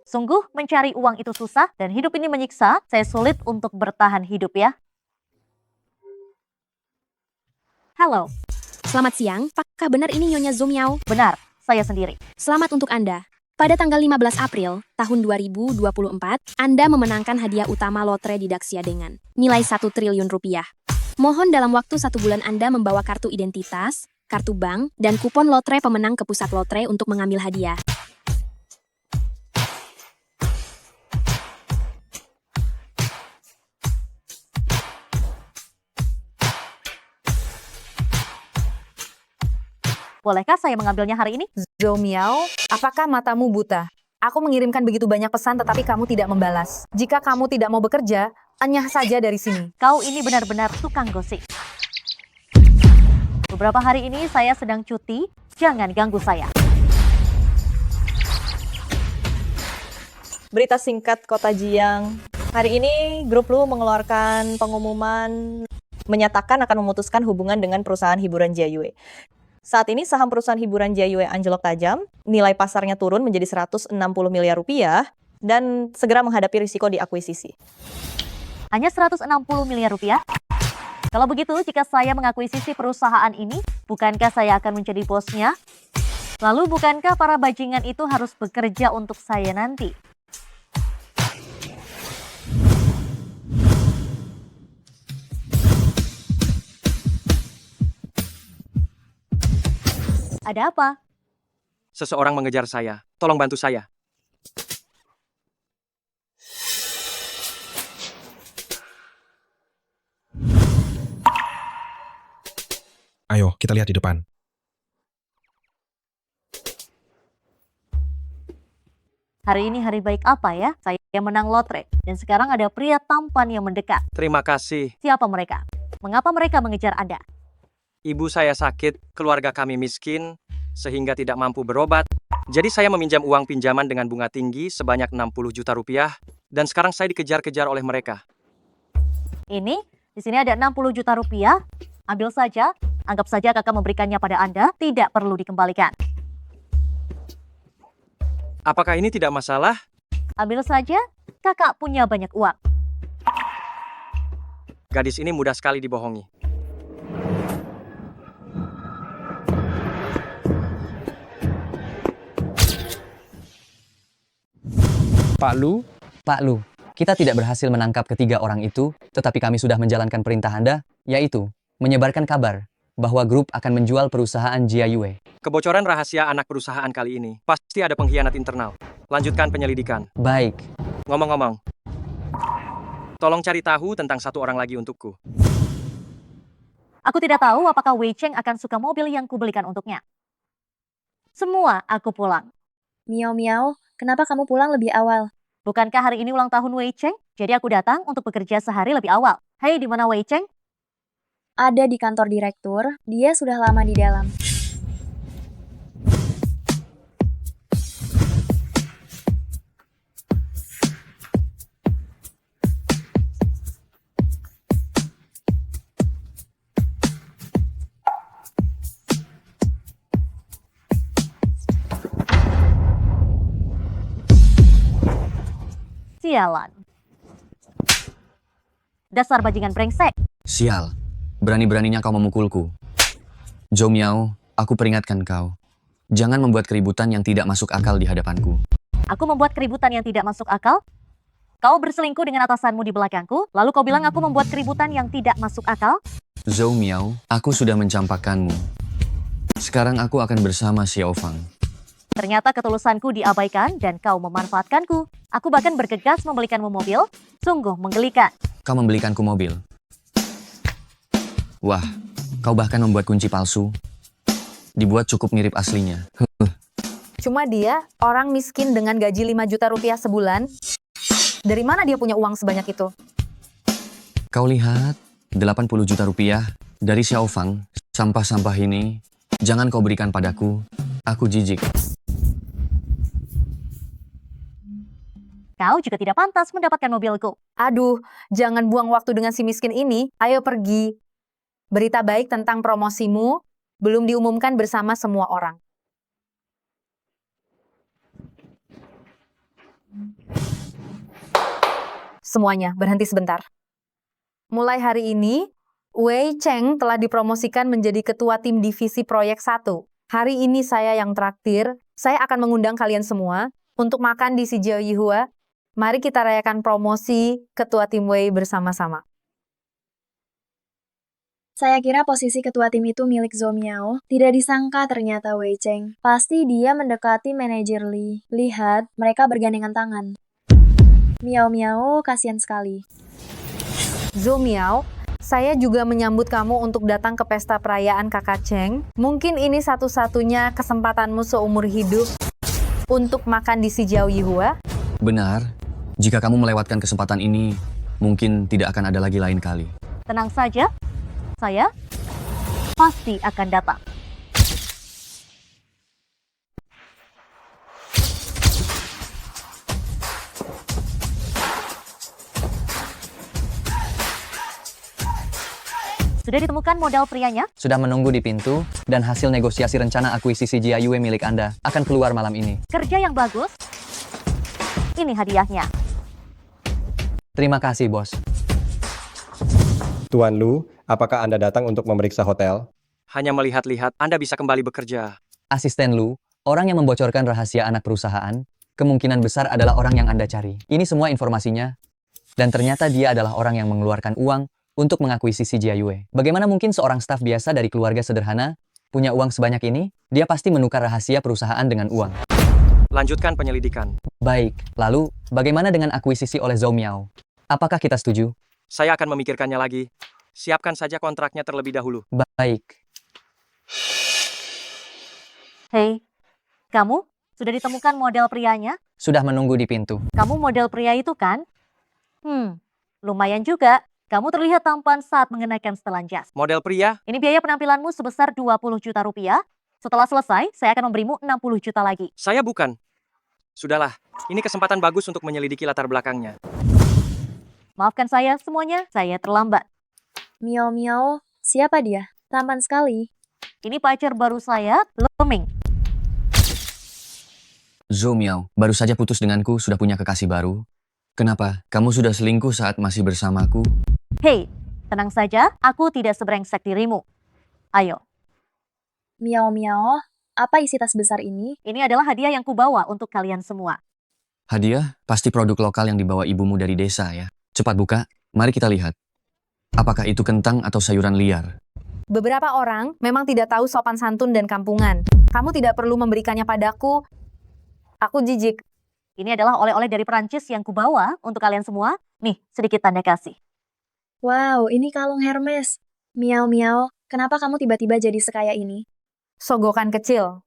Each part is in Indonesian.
Sungguh mencari uang itu susah dan hidup ini menyiksa, saya sulit untuk bertahan hidup ya. Halo, Selamat siang, apakah benar ini Nyonya Zhou Miao? benar, saya sendiri. Selamat untuk Anda. Pada tanggal 15 April tahun 2024, Anda memenangkan hadiah utama lotre di Daxia dengan nilai 1 triliun rupiah. Mohon dalam waktu 1 bulan Anda membawa kartu identitas, kartu bank, dan kupon lotre pemenang ke pusat lotre untuk mengambil hadiah. Bolehkah saya mengambilnya hari ini? Zhou Miao, apakah matamu buta? Aku mengirimkan begitu banyak pesan tetapi kamu tidak membalas. Jika kamu tidak mau bekerja, enyah saja dari sini. Kau ini benar-benar tukang gosip. Beberapa hari ini saya sedang cuti, jangan ganggu saya. Berita singkat Kota Jiang. Hari ini Grup Lu mengeluarkan pengumuman menyatakan akan memutuskan hubungan dengan perusahaan hiburan Jiayue. Saat ini saham perusahaan hiburan Jiayue anjlok tajam, nilai pasarnya turun menjadi 160 miliar rupiah dan segera menghadapi risiko diakuisisi. Hanya 160 miliar rupiah? Kalau begitu, jika saya mengakuisisi perusahaan ini, bukankah saya akan menjadi bosnya? Lalu bukankah para bajingan itu harus bekerja untuk saya nanti? Ada apa? Seseorang mengejar saya. Tolong bantu saya. Ayo, kita lihat di depan. Hari ini hari baik apa ya? Saya menang lotre. Dan sekarang ada pria tampan yang mendekat. Terima kasih. Siapa mereka? Mengapa mereka mengejar Anda? Ibu saya sakit, keluarga kami miskin, sehingga tidak mampu berobat. Jadi saya meminjam uang pinjaman dengan bunga tinggi sebanyak 60 juta rupiah, dan sekarang saya dikejar-kejar oleh mereka. Ini, di sini ada 60 juta rupiah. Ambil saja. Anggap saja kakak memberikannya pada Anda, tidak perlu dikembalikan. Apakah ini tidak masalah? Ambil saja, kakak punya banyak uang. Gadis ini mudah sekali dibohongi. Pak Lu, kita tidak berhasil menangkap ketiga orang itu, tetapi kami sudah menjalankan perintah Anda, yaitu menyebarkan kabar bahwa grup akan menjual perusahaan Jiayue. Kebocoran rahasia anak perusahaan kali ini. Pasti ada pengkhianat internal. Lanjutkan penyelidikan. Baik, Ngomong-ngomong, tolong cari tahu tentang satu orang lagi untukku. Aku tidak tahu apakah Wei Cheng akan suka mobil yang kubelikan untuknya. Semua aku pulang. Miao Miao, kenapa kamu pulang lebih awal? Bukankah hari ini ulang tahun Wei Cheng? Jadi aku datang untuk bekerja sehari lebih awal. Hei, di mana Wei Cheng? Ada di kantor direktur, dia sudah lama di dalam. Sialan. Dasar bajingan brengsek. sial. Berani-beraninya kau memukulku. Zhou Miao, aku peringatkan kau. Jangan membuat keributan yang tidak masuk akal di hadapanku. Aku membuat keributan yang tidak masuk akal? Kau berselingkuh dengan atasanmu di belakangku, lalu kau bilang aku membuat keributan yang tidak masuk akal? Zhou Miao, aku sudah mencampakkanmu. Sekarang aku akan bersama Xiao Fang. Ternyata ketulusanku diabaikan dan kau memanfaatkanku. Aku bahkan bergegas membelikanmu mobil. Sungguh menggelikan. Kau membelikanku mobil. Wah, kau bahkan membuat kunci palsu. Dibuat cukup mirip aslinya. Cuma dia, orang miskin dengan gaji 5 juta rupiah sebulan. Dari mana dia punya uang sebanyak itu? Kau lihat, 80 juta rupiah dari Xiao Fang. Sampah-sampah ini, jangan kau berikan padaku. Aku jijik. Kau juga tidak pantas mendapatkan mobilku. Aduh, jangan buang waktu dengan si miskin ini. Ayo pergi. Berita baik tentang promosimu belum diumumkan bersama semua orang. Semuanya, berhenti sebentar. Mulai hari ini, Wei Cheng telah dipromosikan menjadi ketua tim divisi proyek 1. Hari ini saya yang traktir, saya akan mengundang kalian semua untuk makan di Sijiao Yihua. Mari kita rayakan promosi ketua tim Wei bersama-sama. Saya kira posisi ketua tim itu milik Zhou Miao. Tidak disangka ternyata Wei Cheng. Pasti dia mendekati manajer Li. Lihat, mereka bergandengan tangan. Miao Miao, kasihan sekali. Zhou Miao, saya juga menyambut kamu untuk datang ke pesta perayaan kakak Cheng. Mungkin ini satu-satunya kesempatanmu seumur hidup untuk makan di Sijiao Yihua. Benar, jika kamu melewatkan kesempatan ini, mungkin tidak akan ada lagi lain kali. Tenang saja, saya pasti akan datang. Sudah ditemukan modal prianya? Sudah menunggu di pintu, dan hasil negosiasi rencana akuisisi JIUE milik Anda akan keluar malam ini. Kerja yang bagus. Ini hadiahnya. Terima kasih, Bos. Tuan Lu, apakah Anda datang untuk memeriksa hotel? Hanya melihat-lihat, Anda bisa kembali bekerja. Asisten Lu, orang yang membocorkan rahasia anak perusahaan, kemungkinan besar adalah orang yang Anda cari. Ini semua informasinya, dan ternyata dia adalah orang yang mengeluarkan uang untuk mengakuisisi JIUE. Bagaimana mungkin seorang staf biasa dari keluarga sederhana punya uang sebanyak ini? Dia pasti menukar rahasia perusahaan dengan uang. Lanjutkan penyelidikan. Baik, lalu bagaimana dengan akuisisi oleh Zhou Miao? Apakah kita setuju? Saya akan memikirkannya lagi. Siapkan saja kontraknya terlebih dahulu. Baik. Hei, kamu sudah ditemukan model prianya? Sudah menunggu di pintu. Kamu model pria itu kan? Lumayan juga. Kamu terlihat tampan saat mengenakan setelan jas. Model pria, Ini biaya penampilanmu sebesar 20 juta rupiah. Setelah selesai, saya akan memberimu 60 juta lagi. saya bukan. Sudahlah, ini kesempatan bagus untuk menyelidiki latar belakangnya. Maafkan saya semuanya, saya terlambat. Miao Miao, siapa dia? Tampan sekali. Ini pacar baru saya, Leming. Zhou Miao, baru saja putus denganku, sudah punya kekasih baru. Kenapa? Kamu sudah selingkuh saat masih bersamaku? Hei, tenang saja, aku tidak sebrengsek dirimu. Ayo, Miao Miao, apa isi tas besar ini? ini adalah hadiah yang kubawa untuk kalian semua. Hadiah? Pasti produk lokal yang dibawa ibumu dari desa ya. Cepat buka, mari kita lihat. Apakah itu kentang atau sayuran liar? Beberapa orang memang tidak tahu sopan santun dan kampungan. Kamu tidak perlu memberikannya padaku. Aku jijik. Ini adalah oleh-oleh dari Perancis yang kubawa untuk kalian semua. Nih, sedikit tanda kasih. Wow, ini kalung Hermes. Miao Miao, kenapa kamu tiba-tiba jadi sekaya ini? Sogokan kecil.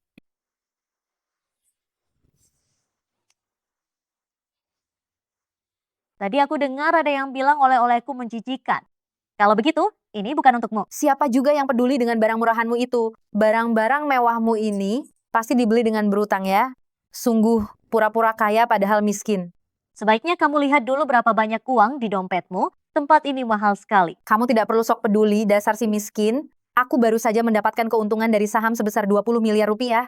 Tadi aku dengar ada yang bilang oleh-olehku menjijikan. Kalau begitu, ini bukan untukmu. Siapa juga yang peduli dengan barang murahanmu itu? Barang-barang mewahmu ini pasti dibeli dengan berutang ya. Sungguh pura-pura kaya padahal miskin. Sebaiknya kamu lihat dulu berapa banyak uang di dompetmu. Tempat ini mahal sekali. Kamu tidak perlu sok peduli dasar si miskin. Aku baru saja mendapatkan keuntungan dari saham sebesar 20 miliar rupiah.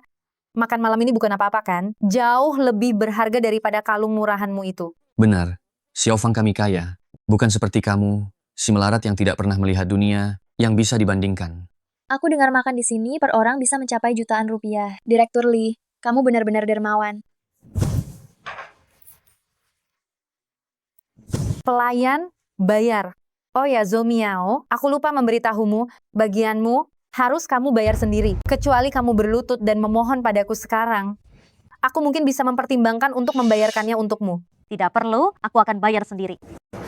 Makan malam ini bukan apa-apa kan? Jauh lebih berharga daripada kalung murahanmu itu. Benar, Xiaofang kami kaya. Bukan seperti kamu, si melarat yang tidak pernah melihat dunia, yang bisa dibandingkan. Aku dengar makan di sini per orang bisa mencapai jutaan rupiah. Direktur Lee, kamu benar-benar dermawan. Pelayan, bayar. Oh ya, Zhou Miao, aku lupa memberitahumu, bagianmu harus kamu bayar sendiri. Kecuali kamu berlutut dan memohon padaku sekarang. Aku mungkin bisa mempertimbangkan untuk membayarkannya untukmu. Tidak perlu, aku akan bayar sendiri.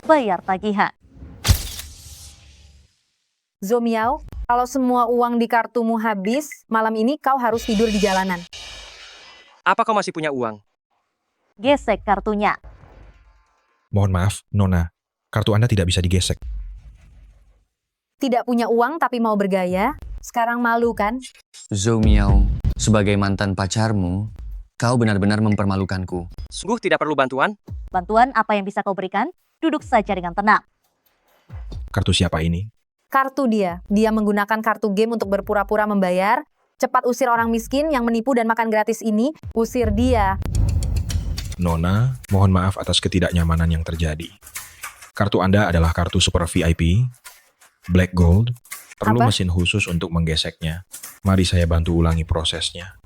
Bayar tagihan. Zhou Miao, kalau semua uang di kartumu habis, malam ini kau harus tidur di jalanan. Apa kau masih punya uang? Gesek kartunya. Mohon maaf, Nona. Kartu Anda tidak bisa digesek. Tidak punya uang tapi mau bergaya? Sekarang malu kan? Zhou Miao, sebagai mantan pacarmu, kau benar-benar mempermalukanku. Sungguh tidak perlu bantuan? Bantuan apa yang bisa kau berikan? Duduk saja dengan tenang. Kartu siapa ini? Kartu dia. Dia menggunakan kartu game untuk berpura-pura membayar. Cepat usir orang miskin yang menipu dan makan gratis ini. Usir dia. Nona, mohon maaf atas ketidaknyamanan yang terjadi. Kartu Anda adalah kartu Super VIP, Black Gold, perlu Apa? mesin khusus untuk menggeseknya. Mari saya bantu ulangi prosesnya.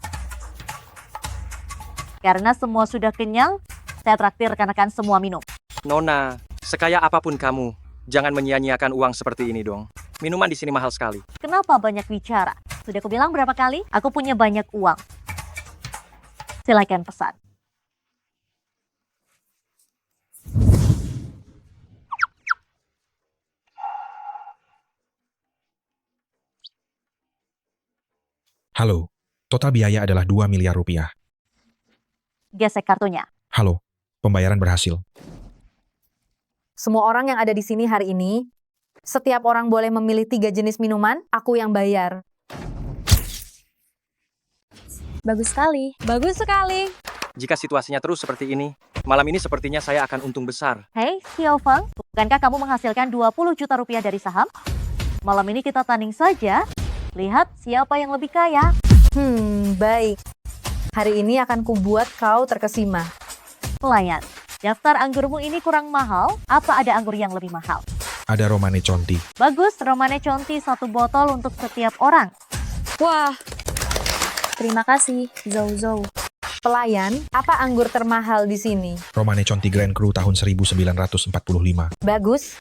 Karena semua sudah kenyang, saya traktir rekan-rekan semua minum. Nona, sekaya apapun kamu, jangan menyia-nyiakan uang seperti ini dong. Minuman di sini mahal sekali. Kenapa banyak bicara? Sudah aku bilang berapa kali? Aku punya banyak uang. Silakan pesan. Halo, total biaya adalah 2 miliar rupiah. Gesek kartunya. Halo, pembayaran berhasil. Semua orang yang ada di sini hari ini, setiap orang boleh memilih 3 jenis minuman, aku yang bayar. Bagus sekali. Bagus sekali. Jika situasinya terus seperti ini, malam ini sepertinya saya akan untung besar. Hei, Xiao Feng, bukankah kamu menghasilkan 20 juta rupiah dari saham? Malam ini kita tanding saja. Lihat siapa yang lebih kaya. Baik. Hari ini akan kubuat kau terkesima. Pelayan, daftar anggurmu ini kurang mahal. Apa ada anggur yang lebih mahal? Ada Romane Conti. Bagus, Romane Conti 1 botol untuk setiap orang. Wah, Terima kasih, Zhou Zhou. Pelayan, apa anggur termahal di sini? Romane Conti Grand Cru tahun 1945. Bagus.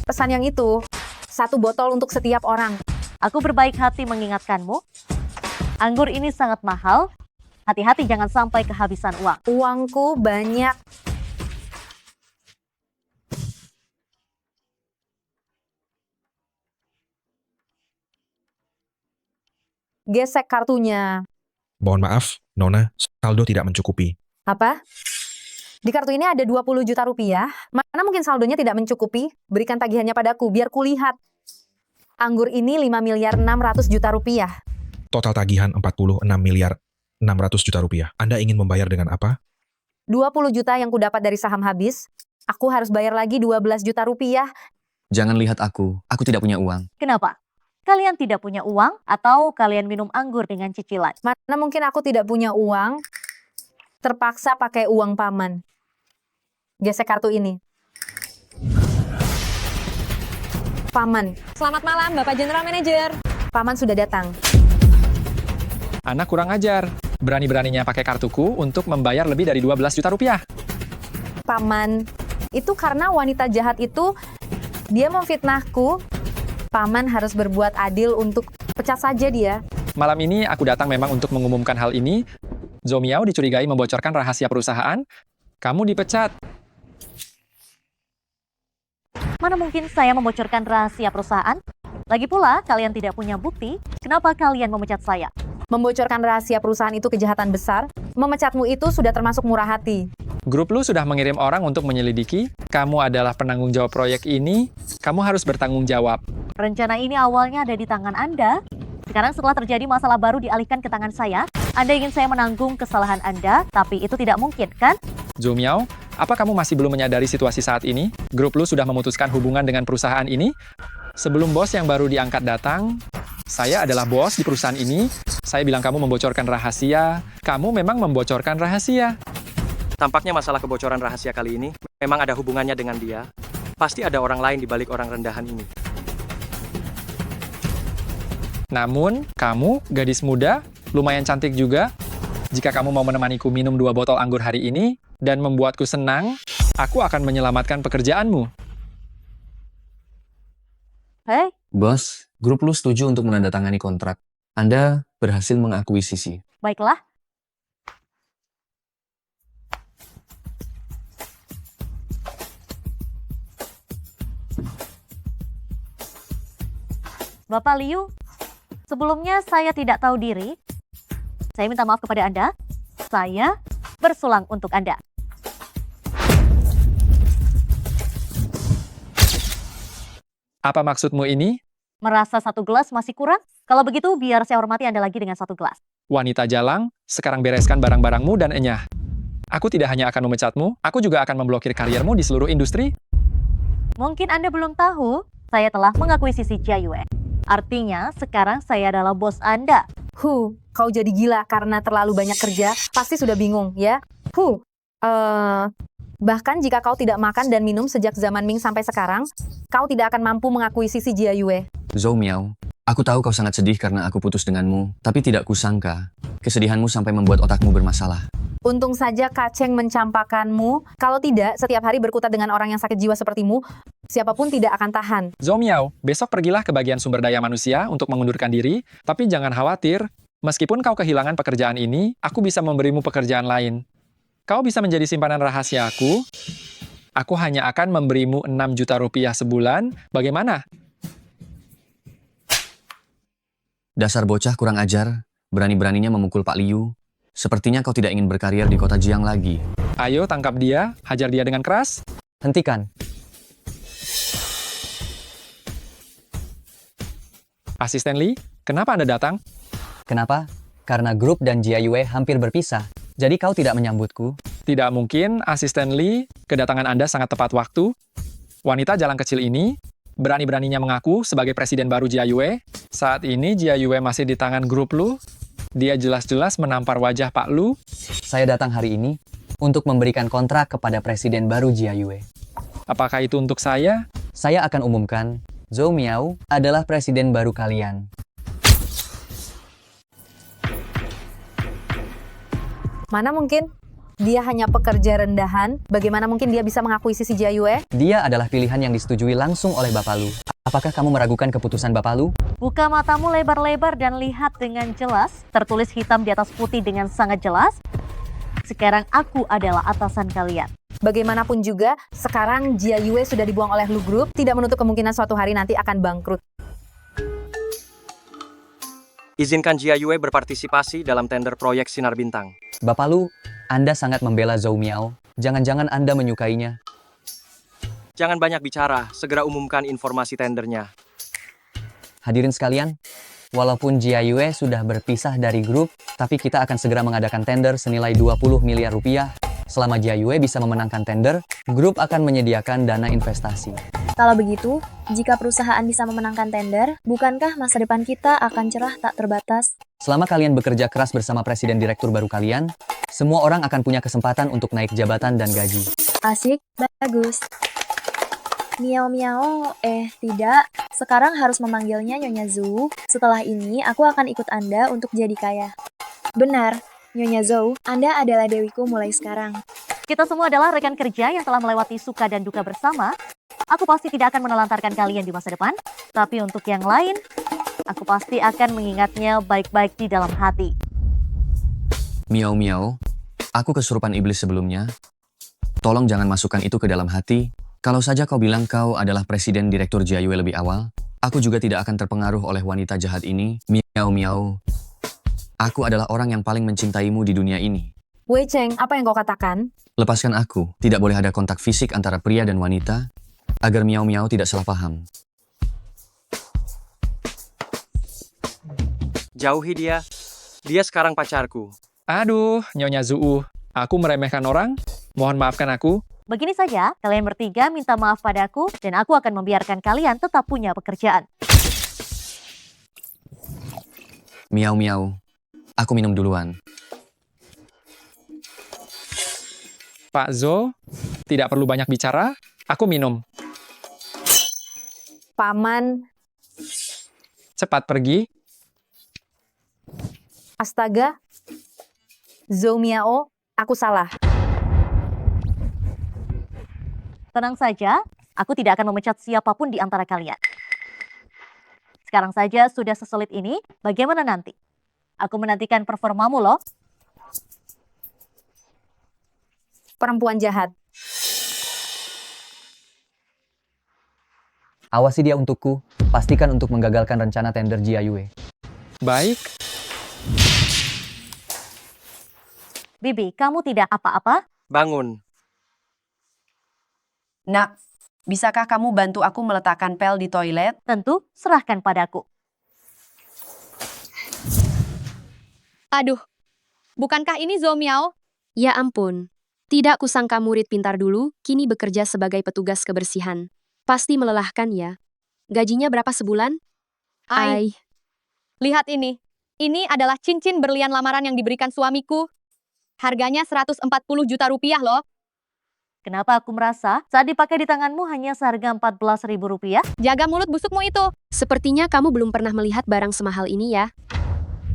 Pesan yang itu, 1 botol untuk setiap orang. Aku berbaik hati mengingatkanmu. Anggur ini sangat mahal. Hati-hati jangan sampai kehabisan uang. Uangku banyak. Gesek kartunya. Mohon maaf, Nona, saldo tidak mencukupi. Apa? Di kartu ini ada 20 juta rupiah. Mana mungkin saldonya tidak mencukupi? Berikan tagihannya padaku, biar kulihat. Anggur ini 5 miliar 600 juta rupiah. Total tagihan 46 miliar 600 juta rupiah. Anda ingin membayar dengan apa? 20 juta yang kudapat dari saham habis. Aku harus bayar lagi 12 juta rupiah. Jangan lihat aku tidak punya uang. Kenapa? Kalian tidak punya uang atau kalian minum anggur dengan cicilan? Mana mungkin aku tidak punya uang? Terpaksa pakai uang paman. Gesek kartu ini. Paman, selamat malam Bapak General Manager. paman sudah datang. Anak kurang ajar. Berani-beraninya pakai kartuku untuk membayar lebih dari 12 juta rupiah. Paman, itu karena wanita jahat itu, dia memfitnahku. Paman harus berbuat adil untuk pecat saja dia. Malam ini aku datang memang untuk mengumumkan hal ini. Zhou Miao dicurigai membocorkan rahasia perusahaan. Kamu dipecat. Mana mungkin saya membocorkan rahasia perusahaan? Lagi pula, kalian tidak punya bukti. Kenapa kalian memecat saya? Membocorkan rahasia perusahaan itu kejahatan besar. Memecatmu itu sudah termasuk murah hati. Grup lu sudah mengirim orang untuk menyelidiki. Kamu adalah penanggung jawab proyek ini. Kamu harus bertanggung jawab. Rencana ini awalnya ada di tangan Anda. Sekarang setelah terjadi masalah baru dialihkan ke tangan saya. Anda ingin saya menanggung kesalahan Anda, tapi itu tidak mungkin, kan? Zhou Miao, apa kamu masih belum menyadari situasi saat ini? Grup lu sudah memutuskan hubungan dengan perusahaan ini? Sebelum bos yang baru diangkat datang, saya adalah bos di perusahaan ini. Saya bilang kamu membocorkan rahasia. Kamu memang membocorkan rahasia. Tampaknya masalah kebocoran rahasia kali ini memang ada hubungannya dengan dia. Pasti ada orang lain di balik orang rendahan ini. Namun, kamu, gadis muda, lumayan cantik juga. Jika kamu mau menemaniku minum 2 botol anggur hari ini dan membuatku senang, aku akan menyelamatkan pekerjaanmu. Hei, Bos, grup lu setuju untuk menandatangani kontrak. Anda berhasil mengakuisisi. baiklah. Bapak Liu, sebelumnya saya tidak tahu diri. Saya minta maaf kepada Anda. Saya bersulang untuk Anda. Apa maksudmu ini? Merasa 1 gelas masih kurang? Kalau begitu, biar saya hormati Anda lagi dengan 1 gelas. Wanita jalang, sekarang bereskan barang-barangmu dan enyah. Aku tidak hanya akan memecatmu, aku juga akan memblokir kariermu di seluruh industri. Mungkin Anda belum tahu, saya telah mengakuisisi Jiayue. Artinya, sekarang saya adalah bos Anda. Kau jadi gila karena terlalu banyak kerja. Pasti sudah bingung, ya? Bahkan jika kau tidak makan dan minum sejak zaman Ming sampai sekarang, kau tidak akan mampu mengakuisisi Jia Yue. Zhou Miao, aku tahu kau sangat sedih karena aku putus denganmu, tapi tidak kusangka kesedihanmu sampai membuat otakmu bermasalah. Untung saja Kaceng mencampakkanmu. Kalau tidak, setiap hari berkutat dengan orang yang sakit jiwa sepertimu, siapapun tidak akan tahan. Zhou Miao, besok pergilah ke bagian sumber daya manusia untuk mengundurkan diri, tapi jangan khawatir. Meskipun kau kehilangan pekerjaan ini, aku bisa memberimu pekerjaan lain. Kau bisa menjadi simpanan rahasia aku. Aku hanya akan memberimu 6 juta rupiah sebulan. Bagaimana? Dasar bocah kurang ajar, berani-beraninya memukul Pak Liu. Sepertinya kau tidak ingin berkarir di kota Jiang lagi. Ayo tangkap dia, hajar dia dengan keras. Hentikan. Asisten Lee, kenapa Anda datang? Kenapa? Karena grup dan Jia Yue hampir berpisah. Jadi kau tidak menyambutku? Tidak mungkin, Asisten Lee, kedatangan Anda sangat tepat waktu. Wanita jalan kecil ini berani-beraninya mengaku sebagai presiden baru Jia Yue. Saat ini Jia Yue masih di tangan grup Lu. Dia jelas-jelas menampar wajah Pak Lu. Saya datang hari ini untuk memberikan kontrak kepada presiden baru Jia Yue. Apakah itu untuk saya? Saya akan umumkan, Zhou Miao adalah presiden baru kalian. Mana mungkin? Dia hanya pekerja rendahan. Bagaimana mungkin dia bisa mengakuisisi Jia Yue? Dia adalah pilihan yang disetujui langsung oleh Bapak Lu. Apakah kamu meragukan keputusan Bapak Lu? Buka matamu lebar-lebar dan lihat dengan jelas. Tertulis hitam di atas putih dengan sangat jelas. Sekarang aku adalah atasan kalian. Bagaimanapun juga, sekarang Jia Yue sudah dibuang oleh Lu Group, tidak menutup kemungkinan suatu hari nanti akan bangkrut. Izinkan Jia Yue berpartisipasi dalam tender proyek Sinar Bintang. Bapak Lu, Anda sangat membela Zhou Miao. Jangan-jangan Anda menyukainya. Jangan banyak bicara, segera umumkan informasi tendernya. Hadirin sekalian, walaupun Jia Yue sudah berpisah dari grup, tapi kita akan segera mengadakan tender senilai 20 miliar rupiah. Selama Jia Yue bisa memenangkan tender, grup akan menyediakan dana investasi. Kalau begitu, jika perusahaan bisa memenangkan tender, bukankah masa depan kita akan cerah tak terbatas? Selama kalian bekerja keras bersama presiden direktur baru kalian, semua orang akan punya kesempatan untuk naik jabatan dan gaji. Asik, bagus. Miao Miao, tidak. Sekarang harus memanggilnya Nyonya Zhou. Setelah ini, aku akan ikut Anda untuk jadi kaya. Benar, Nyonya Zhou, Anda adalah dewiku mulai sekarang. Kita semua adalah rekan kerja yang telah melewati suka dan duka bersama. Aku pasti tidak akan menelantarkan kalian di masa depan. Tapi untuk yang lain, aku pasti akan mengingatnya baik-baik di dalam hati. Miao Miao, aku kesurupan iblis sebelumnya. Tolong jangan masukkan itu ke dalam hati. Kalau saja kau bilang kau adalah presiden direktur Jia Yue lebih awal, aku juga tidak akan terpengaruh oleh wanita jahat ini. Miao Miao, aku adalah orang yang paling mencintaimu di dunia ini. Wei Cheng, apa yang kau katakan? Lepaskan aku. Tidak boleh ada kontak fisik antara pria dan wanita, agar Miao Miao tidak salah paham. Jauhi dia. Dia sekarang pacarku. Aduh, Nyonya Zuu, aku meremehkan orang? Mohon maafkan aku. Begini saja, kalian bertiga minta maaf padaku dan aku akan membiarkan kalian tetap punya pekerjaan. Miao Miao, aku minum duluan. Pak Zhou, tidak perlu banyak bicara, aku minum. Paman, Cepat pergi. astaga. Zhou Miao, aku salah. Tenang saja, aku tidak akan memecat siapapun di antara kalian. Sekarang saja sudah sesulit ini, bagaimana nanti? Aku menantikan performamu loh. Perempuan jahat. Awasi dia untukku. Pastikan untuk menggagalkan rencana tender Jia Yue. Baik, Bibi, kamu tidak apa-apa? Bangun. Nak, bisakah kamu bantu aku meletakkan pel di toilet? Tentu, serahkan padaku. Aduh, bukankah ini Zhou Miao? Ya ampun, tidak kusangka murid pintar dulu, kini bekerja sebagai petugas kebersihan. Pasti melelahkan ya. Gajinya berapa sebulan? Lihat ini. Ini adalah cincin berlian lamaran yang diberikan suamiku. Harganya 140 juta rupiah loh. Kenapa aku merasa saat dipakai di tanganmu hanya seharga 14.000 rupiah? Jaga mulut busukmu itu. Sepertinya kamu belum pernah melihat barang semahal ini ya.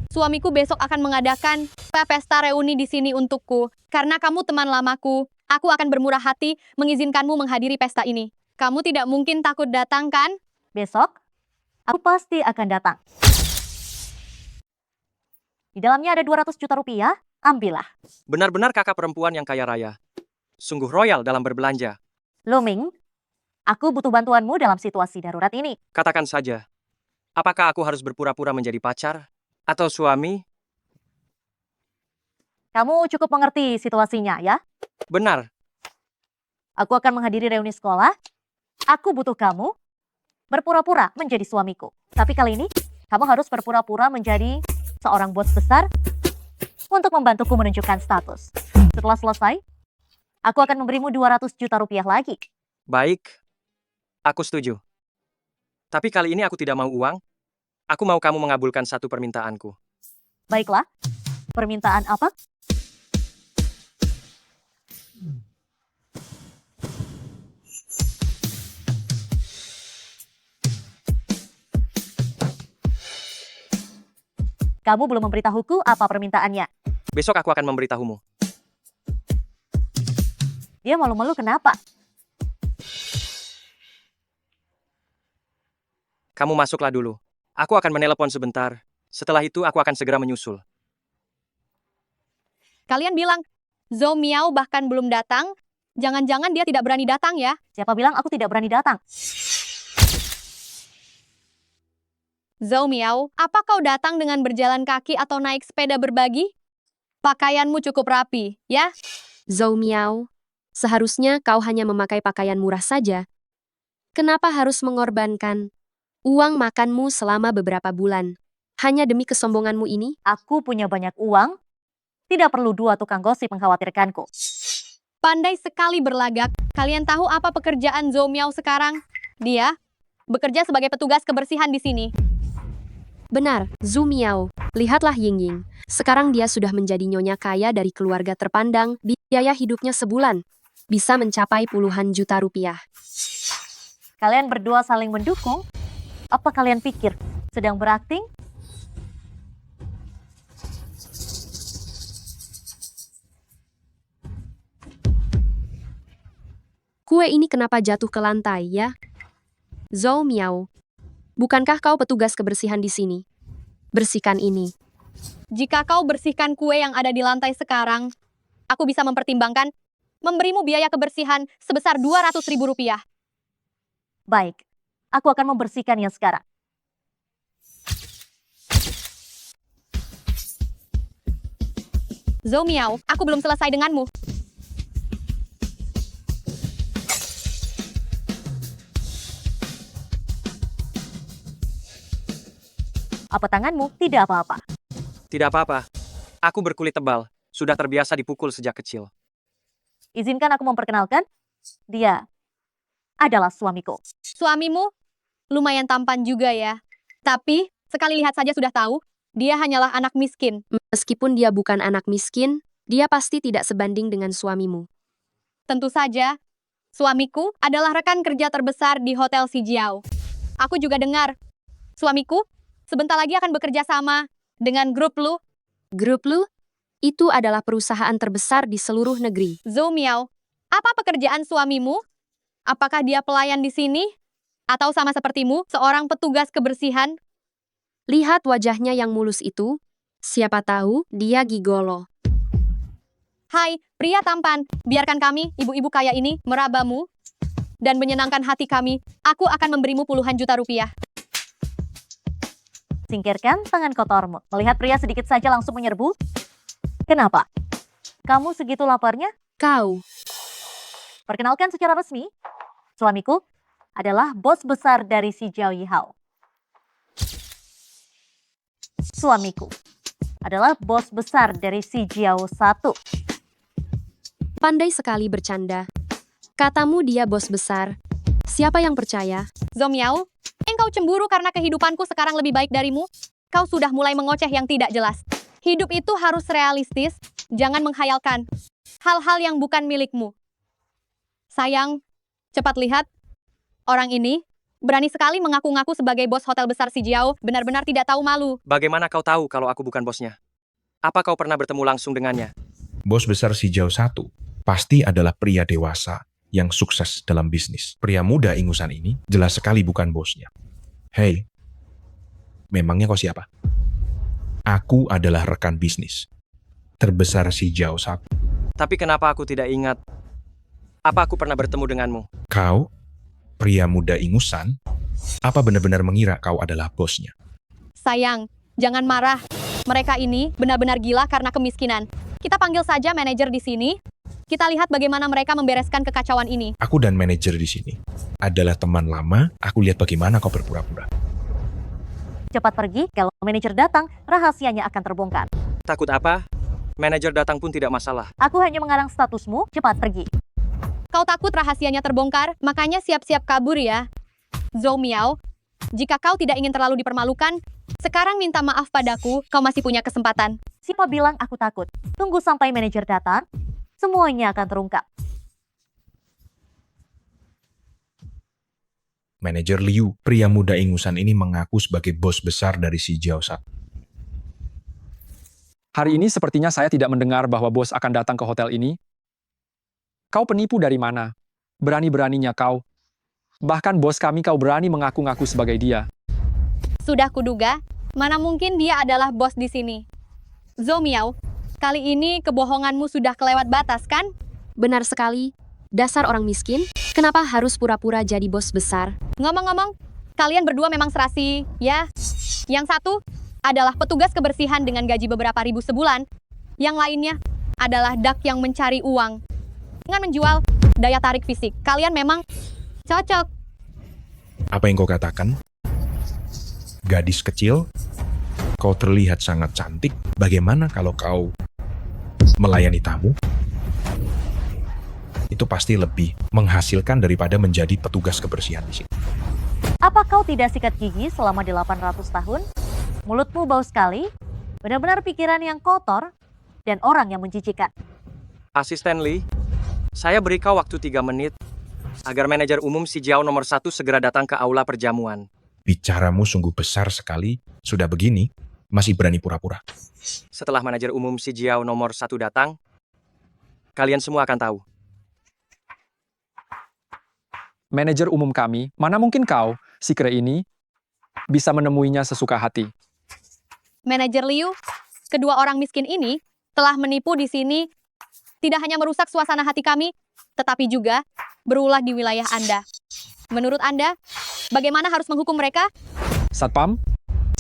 Suamiku besok akan mengadakan pesta reuni di sini untukku. Karena kamu teman lamaku, aku akan bermurah hati mengizinkanmu menghadiri pesta ini. Kamu tidak mungkin takut datang kan? Besok, aku pasti akan datang. Di dalamnya ada 200 juta rupiah, ambillah. Benar-benar kakak perempuan yang kaya raya. Sungguh royal dalam berbelanja. Luming, aku butuh bantuanmu dalam situasi darurat ini. Katakan saja, apakah aku harus berpura-pura menjadi pacar atau suami? Kamu cukup mengerti situasinya ya? Benar, Aku akan menghadiri reuni sekolah. Aku butuh kamu berpura-pura menjadi suamiku. Tapi kali ini, kamu harus berpura-pura menjadi seorang bos besar untuk membantuku menunjukkan status. Setelah selesai, aku akan memberimu 200 juta rupiah lagi. baik. Aku setuju. Tapi kali ini aku tidak mau uang. Aku mau kamu mengabulkan satu permintaanku. Baiklah, permintaan apa? Kamu belum memberitahuku apa permintaannya. Besok aku akan memberitahumu. Dia malu-malu kenapa? Kamu masuklah dulu. Aku akan menelepon sebentar. Setelah itu aku akan segera menyusul. Kalian bilang, Zhou Miao bahkan belum datang. Jangan-jangan dia tidak berani datang ya? Siapa bilang aku tidak berani datang? Zhou Miao, apa kau datang dengan berjalan kaki atau naik sepeda berbagi? Pakaianmu cukup rapi, ya? Zhou Miao, seharusnya kau hanya memakai pakaian murah saja. Kenapa harus mengorbankan uang makanmu selama beberapa bulan? Hanya demi kesombonganmu ini? Aku punya banyak uang. Tidak perlu dua tukang gosip mengkhawatirkanku. Pandai sekali berlagak. Kalian tahu apa pekerjaan Zhou Miao sekarang? Dia bekerja sebagai petugas kebersihan di sini. Benar, Zhou Miao. Lihatlah Ying Ying. Sekarang dia sudah menjadi nyonya kaya dari keluarga terpandang. Biaya hidupnya sebulan bisa mencapai puluhan juta rupiah. Kalian berdua saling mendukung? Apa kalian pikir sedang berakting? Kue ini kenapa jatuh ke lantai ya? Zhou Miao, bukankah kau petugas kebersihan di sini? Bersihkan ini. Jika kau bersihkan kue yang ada di lantai sekarang, aku bisa mempertimbangkan memberimu biaya kebersihan sebesar 200.000 rupiah. Baik, aku akan membersihkannya sekarang. Zhou Miao, aku belum selesai denganmu. Apa tanganmu? Tidak apa-apa. Tidak apa-apa. Aku berkulit tebal. Sudah terbiasa dipukul sejak kecil. Izinkan aku memperkenalkan. Dia adalah suamiku. Suamimu lumayan tampan juga ya. Tapi, sekali lihat saja sudah tahu, dia hanyalah anak miskin. Meskipun dia bukan anak miskin, dia pasti tidak sebanding dengan suamimu. Tentu saja, suamiku adalah rekan kerja terbesar di Hotel Sijiao. Aku juga dengar, suamiku sebentar lagi akan bekerja sama dengan Grup Lu. Grup Lu? Itu adalah perusahaan terbesar di seluruh negeri. Zhou Miao, apa pekerjaan suamimu? Apakah dia pelayan di sini? Atau sama sepertimu, seorang petugas kebersihan? Lihat wajahnya yang mulus itu. Siapa tahu dia gigolo. Hai, pria tampan, biarkan kami, ibu-ibu kaya ini, merabamu dan menyenangkan hati kami. Aku akan memberimu puluhan juta rupiah. Singkirkan tangan kotormu. Melihat pria sedikit saja langsung menyerbu. Kenapa? Kamu segitu laparnya? Kau. Perkenalkan secara resmi, suamiku adalah bos besar dari si Jiao Yihao. Suamiku adalah bos besar dari si Jiao 1. Pandai sekali bercanda. Katamu dia bos besar. Siapa yang percaya? Zhou Miao, engkau cemburu karena kehidupanku sekarang lebih baik darimu? Kau sudah mulai mengoceh yang tidak jelas. Hidup itu harus realistis. Jangan menghayalkan hal-hal yang bukan milikmu. Sayang, cepat lihat. Orang ini berani sekali mengaku-ngaku sebagai bos hotel besar si Jiao, benar-benar tidak tahu malu. Bagaimana kau tahu kalau aku bukan bosnya? Apa kau pernah bertemu langsung dengannya? Bos besar si Jiao 1 pasti adalah pria dewasa yang sukses dalam bisnis. Pria muda ingusan ini jelas sekali bukan bosnya. Hei, memangnya kau siapa? Aku adalah rekan bisnis terbesar si Jiao 1. Tapi kenapa aku tidak ingat? Apa aku pernah bertemu denganmu? Kau, pria muda ingusan, apa benar-benar mengira kau adalah bosnya? Sayang, jangan marah. Mereka ini benar-benar gila karena kemiskinan. Kita panggil saja manajer di sini. Kita lihat bagaimana mereka membereskan kekacauan ini. Aku dan manajer di sini adalah teman lama. Aku lihat bagaimana kau berpura-pura. Cepat pergi, kalau manajer datang, rahasianya akan terbongkar. Takut apa? Manajer datang pun tidak masalah. Aku hanya mengarang statusmu, cepat pergi. Kau takut rahasianya terbongkar, makanya siap-siap kabur ya. Zhou Miao, jika kau tidak ingin terlalu dipermalukan, sekarang minta maaf padaku, kau masih punya kesempatan. Siapa bilang aku takut? Tunggu sampai manajer datang, semuanya akan terungkap. Manajer Liu, pria muda ingusan ini mengaku sebagai bos besar dari si Jiao 1. Hari ini sepertinya saya tidak mendengar bahwa bos akan datang ke hotel ini. Kau penipu dari mana? Berani-beraninya kau. Bahkan bos kami kau berani mengaku-ngaku sebagai dia. Sudah kuduga, mana mungkin dia adalah bos di sini. Zhou Miao, kali ini kebohonganmu sudah kelewat batas kan? Benar sekali. Dasar orang miskin, kenapa harus pura-pura jadi bos besar? Ngomong-ngomong, kalian berdua memang serasi, ya? Yang satu adalah petugas kebersihan dengan gaji beberapa ribu sebulan. Yang lainnya adalah dak yang mencari uang dengan menjual daya tarik fisik. Kalian memang cocok. Apa yang kau katakan? Gadis kecil, kau terlihat sangat cantik. Bagaimana kalau kau melayani tamu? Itu pasti lebih menghasilkan daripada menjadi petugas kebersihan di sini. Apa kau tidak sikat gigi selama 800 tahun? Mulutmu bau sekali, benar-benar pikiran yang kotor, dan orang yang menjijikan. Asisten Lee, saya beri kau waktu 3 menit agar manajer umum si Jiao nomor 1 segera datang ke aula perjamuan. Bicaramu sungguh besar sekali. Sudah begini, masih berani pura-pura. Setelah manajer umum si Jiao nomor 1 datang, kalian semua akan tahu. Manajer umum kami, mana mungkin kau, si kere ini, bisa menemuinya sesuka hati. Manajer Liu, kedua orang miskin ini telah menipu di sini. Tidak hanya merusak suasana hati kami, tetapi juga berulah di wilayah Anda. Menurut Anda, bagaimana harus menghukum mereka? Satpam,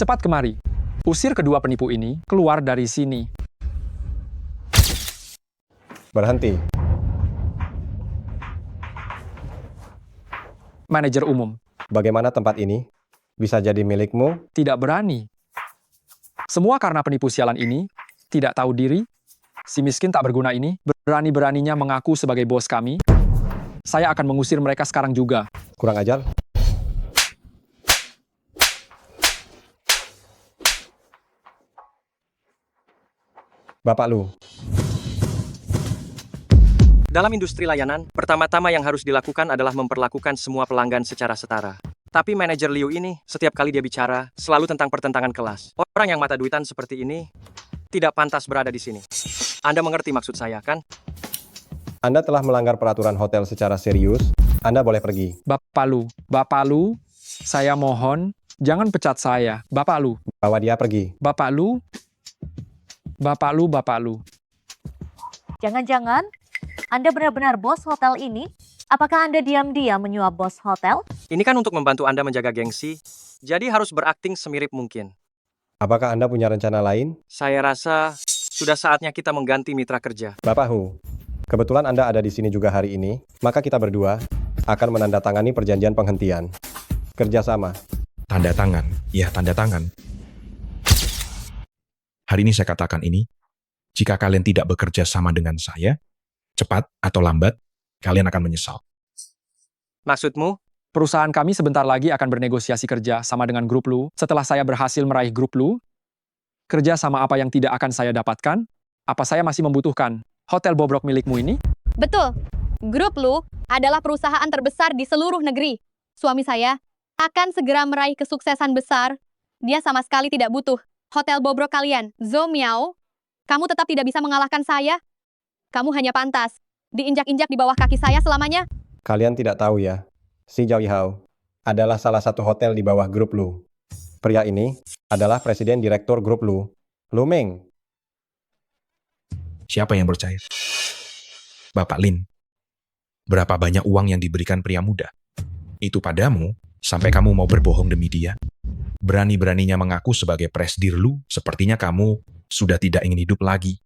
cepat kemari. Usir kedua penipu ini keluar dari sini. Berhenti. Manajer umum. Bagaimana tempat ini bisa jadi milikmu? Tidak berani. Semua karena penipu sialan ini, tidak tahu diri, si miskin tak berguna ini, berani-beraninya mengaku sebagai bos kami. Saya akan mengusir mereka sekarang juga. Kurang ajar. Bapak Lu. Dalam industri layanan, pertama-tama yang harus dilakukan adalah memperlakukan semua pelanggan secara setara. Tapi manajer Liu ini, setiap kali dia bicara, selalu tentang pertentangan kelas. Orang yang mata duitan seperti ini, tidak pantas berada di sini. Anda mengerti maksud saya, kan? Anda telah melanggar peraturan hotel secara serius. Anda boleh pergi. Bapak Lu, saya mohon, jangan pecat saya. Bapak Lu. Bawa dia pergi. Bapak Lu. Jangan-jangan Anda benar-benar bos hotel ini? Apakah Anda diam-diam menyuap bos hotel? Ini kan untuk membantu Anda menjaga gengsi, jadi harus berakting semirip mungkin. Apakah Anda punya rencana lain? Saya rasa sudah saatnya kita mengganti mitra kerja. Bapak Hu, kebetulan Anda ada di sini juga hari ini, maka kita berdua akan menandatangani perjanjian penghentian. Kerjasama. Tanda tangan. Ya, tanda tangan. Hari ini saya katakan ini, jika kalian tidak bekerja sama dengan saya, cepat atau lambat, kalian akan menyesal. Maksudmu? Perusahaan kami sebentar lagi akan bernegosiasi kerja sama dengan grup Lu. Setelah saya berhasil meraih grup Lu, kerja sama apa yang tidak akan saya dapatkan? Apa saya masih membutuhkan hotel bobrok milikmu ini? Betul. Grup Lu adalah perusahaan terbesar di seluruh negeri. Suami saya akan segera meraih kesuksesan besar. Dia sama sekali tidak butuh hotel bobrok kalian. Zhou Miao, kamu tetap tidak bisa mengalahkan saya. Kamu hanya pantas diinjak-injak di bawah kaki saya selamanya. Kalian tidak tahu ya, si Zhao Yihao adalah salah satu hotel di bawah grup Lu. Pria ini adalah presiden direktur grup Lu, Lu Meng. Siapa yang percaya? Bapak Lin, berapa banyak uang yang diberikan pria muda? Itu padamu, sampai kamu mau berbohong demi dia? Berani-beraninya mengaku sebagai presdir Lu, sepertinya kamu sudah tidak ingin hidup lagi.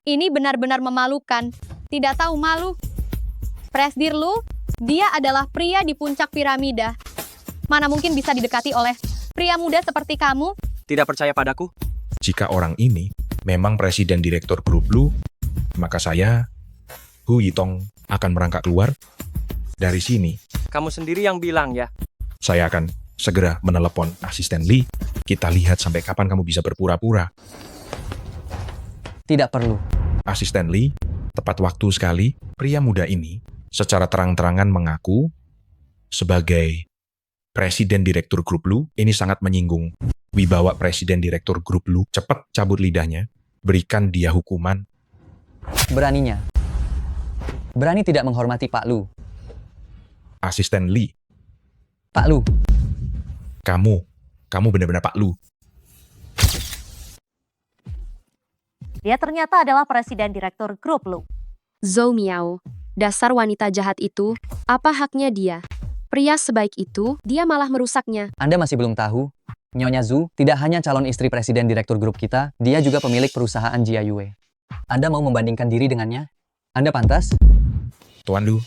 Ini benar-benar memalukan. Tidak tahu malu. Presdir Lu, dia adalah pria di puncak piramida. Mana mungkin bisa didekati oleh pria muda seperti kamu? Tidak percaya padaku? Jika orang ini memang presiden direktur grup Lu, maka saya, Hu Yitong, akan merangkak keluar dari sini. Kamu sendiri yang bilang ya. Saya akan segera menelepon asisten Lee. Kita lihat sampai kapan kamu bisa berpura-pura. Tidak perlu. Asisten Lee, tepat waktu sekali, pria muda ini secara terang-terangan mengaku sebagai presiden direktur grup Lu. Ini sangat menyinggung wibawa presiden direktur grup Lu. Cepat cabut lidahnya, berikan dia hukuman. Beraninya. Berani tidak menghormati Pak Lu. Asisten Lee, Pak Lu. kamu benar-benar Pak Lu. Dia ternyata adalah presiden direktur grup Lu. Zhou Miao, dasar wanita jahat itu, apa haknya dia? Pria sebaik itu, dia malah merusaknya. Anda masih belum tahu? Nyonya Zhu tidak hanya calon istri presiden direktur grup kita, dia juga pemilik perusahaan Jia Yue. Anda mau membandingkan diri dengannya? Anda pantas? Tuan Lu,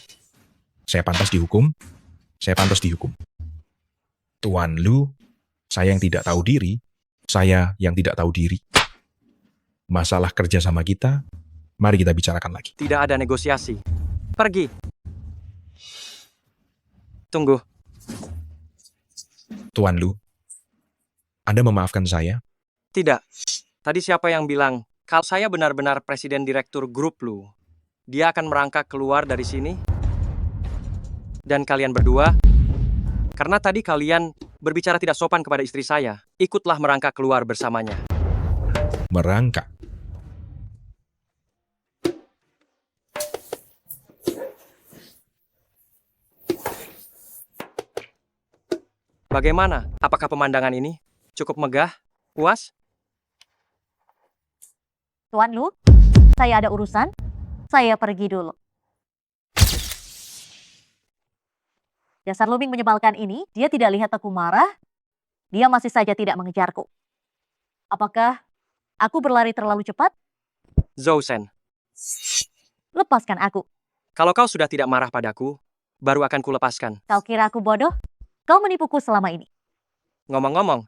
saya pantas dihukum. Saya pantas dihukum. Tuan Lu, saya yang tidak tahu diri. Saya yang tidak tahu diri. Masalah kerja sama kita, mari kita bicarakan lagi. Tidak ada negosiasi. Pergi. Tunggu. Tuan Lu, Anda memaafkan saya? Tidak. Tadi siapa yang bilang, kalau saya benar-benar presiden direktur grup Lu, dia akan merangkak keluar dari sini? Dan kalian berdua, karena tadi kalian berbicara tidak sopan kepada istri saya, ikutlah merangkak keluar bersamanya. Merangkak? Bagaimana? Apakah pemandangan ini cukup megah? Puas? Tuan Lu, saya ada urusan. Saya pergi dulu. Dasar Lu Ming menyebalkan ini, dia tidak lihat aku marah. Dia masih saja tidak mengejarku. Apakah aku berlari terlalu cepat? Zhou Shen, Lepaskan aku. kalau kau sudah tidak marah padaku, baru akan kulepaskan. Kau kira aku bodoh? Kau menipuku selama ini. Ngomong-ngomong,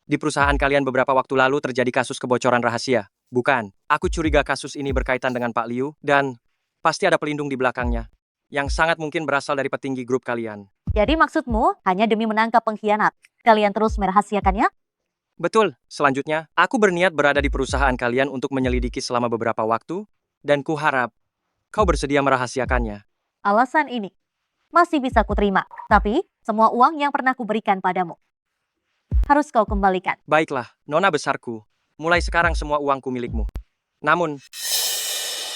di perusahaan kalian beberapa waktu lalu terjadi kasus kebocoran rahasia. Bukan, aku curiga kasus ini berkaitan dengan Pak Liu, dan pasti ada pelindung di belakangnya, yang sangat mungkin berasal dari petinggi grup kalian. Jadi maksudmu hanya demi menangkap pengkhianat, kalian terus merahasiakannya? Betul, selanjutnya, aku berniat berada di perusahaan kalian untuk menyelidiki selama beberapa waktu, dan kuharap kau bersedia merahasiakannya. Alasan ini masih bisa kuterima, tapi semua uang yang pernah kuberikan padamu harus kau kembalikan. Baiklah, nona besarku, mulai sekarang semua uangku milikmu. Namun,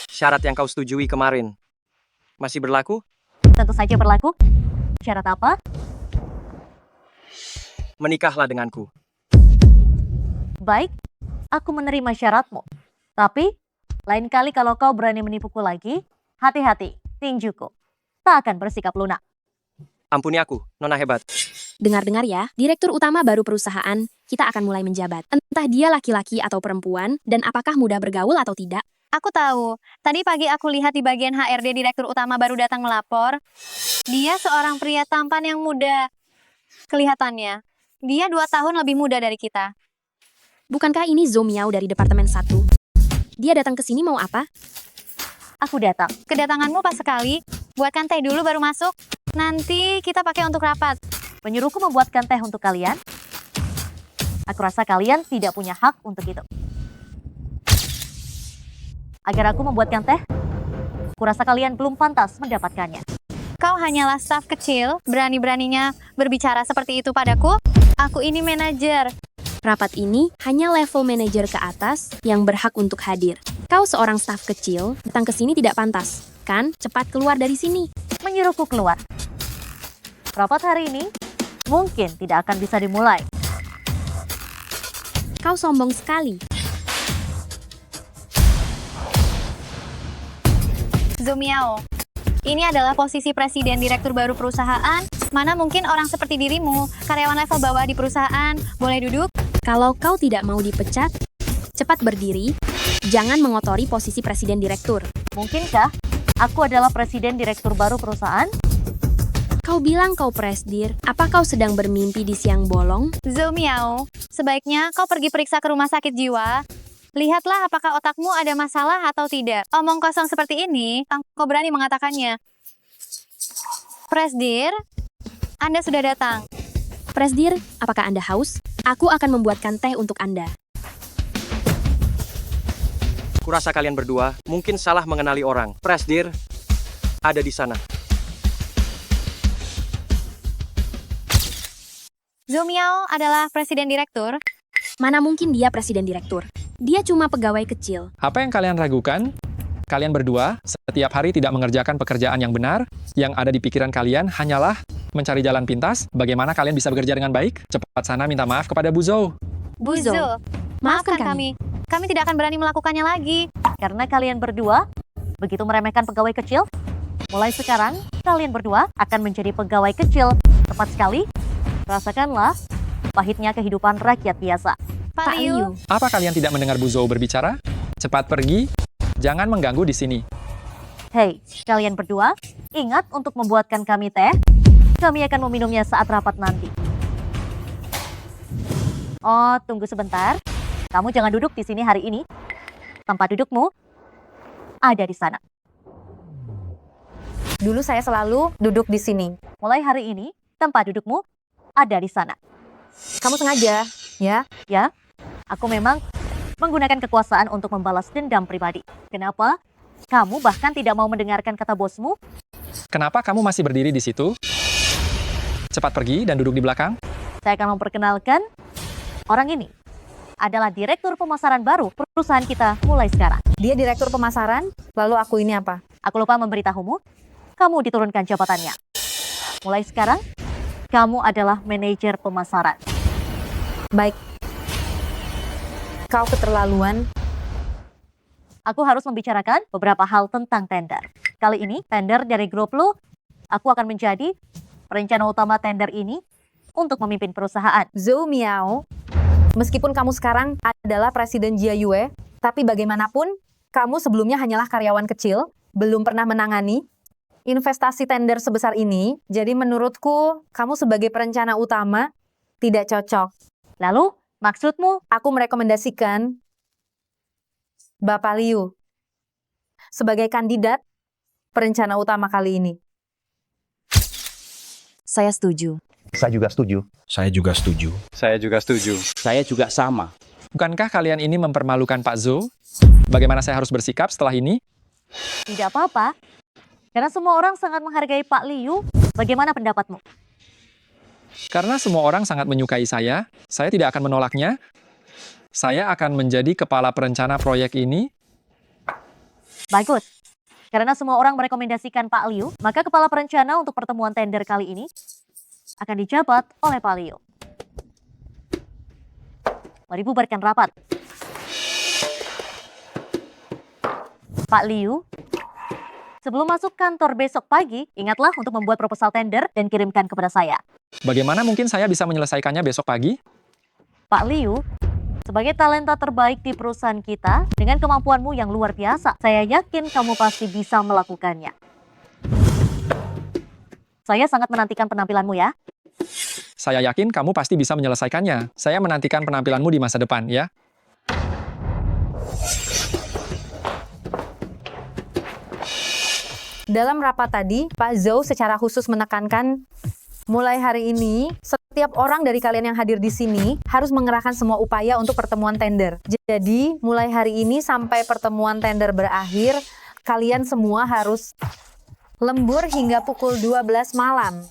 syarat yang kau setujui kemarin masih berlaku? Tentu saja berlaku. Syarat apa? Menikahlah denganku. Baik, aku menerima syaratmu. Tapi, lain kali kalau kau berani menipuku lagi, hati-hati, tinjuku tak akan bersikap lunak. Ampuni aku, nona hebat. Dengar-dengar ya, direktur utama baru perusahaan, kita akan mulai menjabat. Entah dia laki-laki atau perempuan, dan apakah mudah bergaul atau tidak. Aku tahu. Tadi pagi aku lihat di bagian HRD direktur utama baru datang melapor. Dia seorang pria tampan yang muda. Kelihatannya, dia 2 tahun lebih muda dari kita. Bukankah ini Zhou Miao dari Departemen 1? Dia datang ke sini mau apa? Aku datang. Kedatanganmu pas sekali. Buatkan teh dulu baru masuk. Nanti kita pakai untuk rapat. Menyuruhku membuatkan teh untuk kalian? Aku rasa kalian tidak punya hak untuk itu. agar aku membuatkan teh? Kurasa kalian belum pantas mendapatkannya. Kau hanyalah staf kecil, berani-beraninya berbicara seperti itu padaku? Aku ini manajer. Rapat ini hanya level manajer ke atas yang berhak untuk hadir. Kau seorang staf kecil, datang ke sini tidak pantas. Kan, cepat keluar dari sini. Menyuruhku keluar. Rapat hari ini mungkin tidak akan bisa dimulai. Kau sombong sekali. Zomiao, ini adalah posisi presiden direktur baru perusahaan. Mana mungkin orang seperti dirimu, karyawan level bawah di perusahaan, boleh duduk? Kalau kau tidak mau dipecat, cepat berdiri. Jangan mengotori posisi presiden direktur. Mungkinkah aku adalah presiden direktur baru perusahaan? Kau bilang kau presdir, apa kau sedang bermimpi di siang bolong? Zomiao, sebaiknya kau pergi periksa ke rumah sakit jiwa. Lihatlah apakah otakmu ada masalah atau tidak. Omong kosong seperti ini, kau berani mengatakannya. Presdir, Anda sudah datang. Presdir, apakah Anda haus? Aku akan membuatkan teh untuk Anda. Kurasa kalian berdua mungkin salah mengenali orang. Presdir ada di sana. Zomiao adalah presiden direktur. Mana mungkin dia presiden direktur? Dia cuma pegawai kecil. Apa yang kalian ragukan? Kalian berdua setiap hari tidak mengerjakan pekerjaan yang benar. Yang ada di pikiran kalian hanyalah mencari jalan pintas. Bagaimana kalian bisa bekerja dengan baik? Cepat sana minta maaf kepada Bu Zhou. Bu Zhou, maafkan kami. Kami tidak akan berani melakukannya lagi. Karena kalian berdua begitu meremehkan pegawai kecil, mulai sekarang kalian berdua akan menjadi pegawai kecil. Tepat sekali. Rasakanlah pahitnya kehidupan rakyat biasa. Pak Liu, Apa kalian tidak mendengar Bu Zhou berbicara? Cepat pergi. Jangan mengganggu di sini. Hei, kalian berdua, ingat untuk membuatkan kami teh. Kami akan meminumnya saat rapat nanti. Oh, tunggu sebentar. Kamu jangan duduk di sini hari ini. Tempat dudukmu ada di sana. Dulu saya selalu duduk di sini. Mulai hari ini, tempat dudukmu ada di sana. Kamu sengaja, ya? Ya, aku memang menggunakan kekuasaan untuk membalas dendam pribadi. Kenapa? Kamu bahkan tidak mau mendengarkan kata bosmu? Kenapa kamu masih berdiri di situ? Cepat pergi dan duduk di belakang. Saya akan memperkenalkan orang ini adalah direktur pemasaran baru perusahaan kita mulai sekarang. Dia direktur pemasaran, lalu aku ini apa? Aku lupa memberitahumu, kamu diturunkan jabatannya. Mulai sekarang, kamu adalah manajer pemasaran. Baik. Kau keterlaluan. Aku harus membicarakan beberapa hal tentang tender. Kali ini, tender dari grup lu, aku akan menjadi perencana utama tender ini untuk memimpin perusahaan. Zhou Miao, meskipun kamu sekarang adalah presiden Jiayue, tapi bagaimanapun, kamu sebelumnya hanyalah karyawan kecil, belum pernah menangani investasi tender sebesar ini, jadi menurutku, kamu sebagai perencana utama tidak cocok. Lalu, maksudmu? Aku merekomendasikan Bapak Liu sebagai kandidat perencana utama kali ini. Saya setuju. Saya juga setuju. Saya juga setuju. Saya juga setuju. Saya juga sama. Bukankah kalian ini mempermalukan Pak Zhou? Bagaimana saya harus bersikap setelah ini? Tidak apa-apa. Karena semua orang sangat menghargai Pak Liu. Bagaimana pendapatmu? Karena semua orang sangat menyukai saya tidak akan menolaknya. Saya akan menjadi kepala perencana proyek ini. Bagus. Karena semua orang merekomendasikan Pak Liu, maka kepala perencana untuk pertemuan tender kali ini akan dijabat oleh Pak Liu. Mari bubarkan rapat. Pak Liu, sebelum masuk kantor besok pagi, ingatlah untuk membuat proposal tender dan kirimkan kepada saya. Bagaimana mungkin saya bisa menyelesaikannya besok pagi? Pak Liu, sebagai talenta terbaik di perusahaan kita, dengan kemampuanmu yang luar biasa, saya yakin kamu pasti bisa melakukannya. Saya sangat menantikan penampilanmu ya. Saya yakin kamu pasti bisa menyelesaikannya. Saya menantikan penampilanmu di masa depan, ya. Dalam rapat tadi, Pak Zhou secara khusus menekankan, mulai hari ini, setiap Setiap orang dari kalian yang hadir di sini harus mengerahkan semua upaya untuk pertemuan tender. Jadi, mulai hari ini sampai pertemuan tender berakhir, kalian semua harus lembur hingga pukul 12 malam.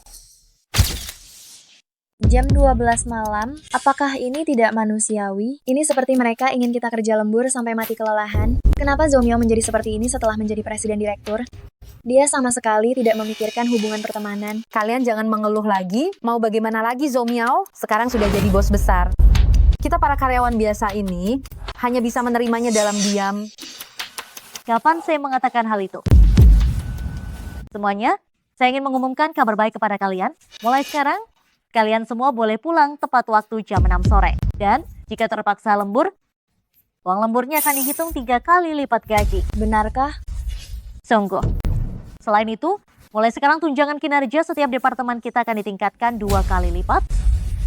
Jam 12 malam, apakah ini tidak manusiawi? Ini seperti mereka ingin kita kerja lembur sampai mati kelelahan. Kenapa Zomiao menjadi seperti ini setelah menjadi presiden direktur? Dia sama sekali tidak memikirkan hubungan pertemanan. Kalian jangan mengeluh lagi. Mau bagaimana lagi Zomiao? Sekarang sudah jadi bos besar. Kita para karyawan biasa ini hanya bisa menerimanya dalam diam. Kapan saya mengatakan hal itu? Semuanya, saya ingin mengumumkan kabar baik kepada kalian. Mulai sekarang, kalian semua boleh pulang tepat waktu jam 6 sore. Dan jika terpaksa lembur, uang lemburnya akan dihitung 3 kali lipat gaji. Benarkah? Sungguh. Selain itu, mulai sekarang tunjangan kinerja setiap departemen kita akan ditingkatkan 2 kali lipat.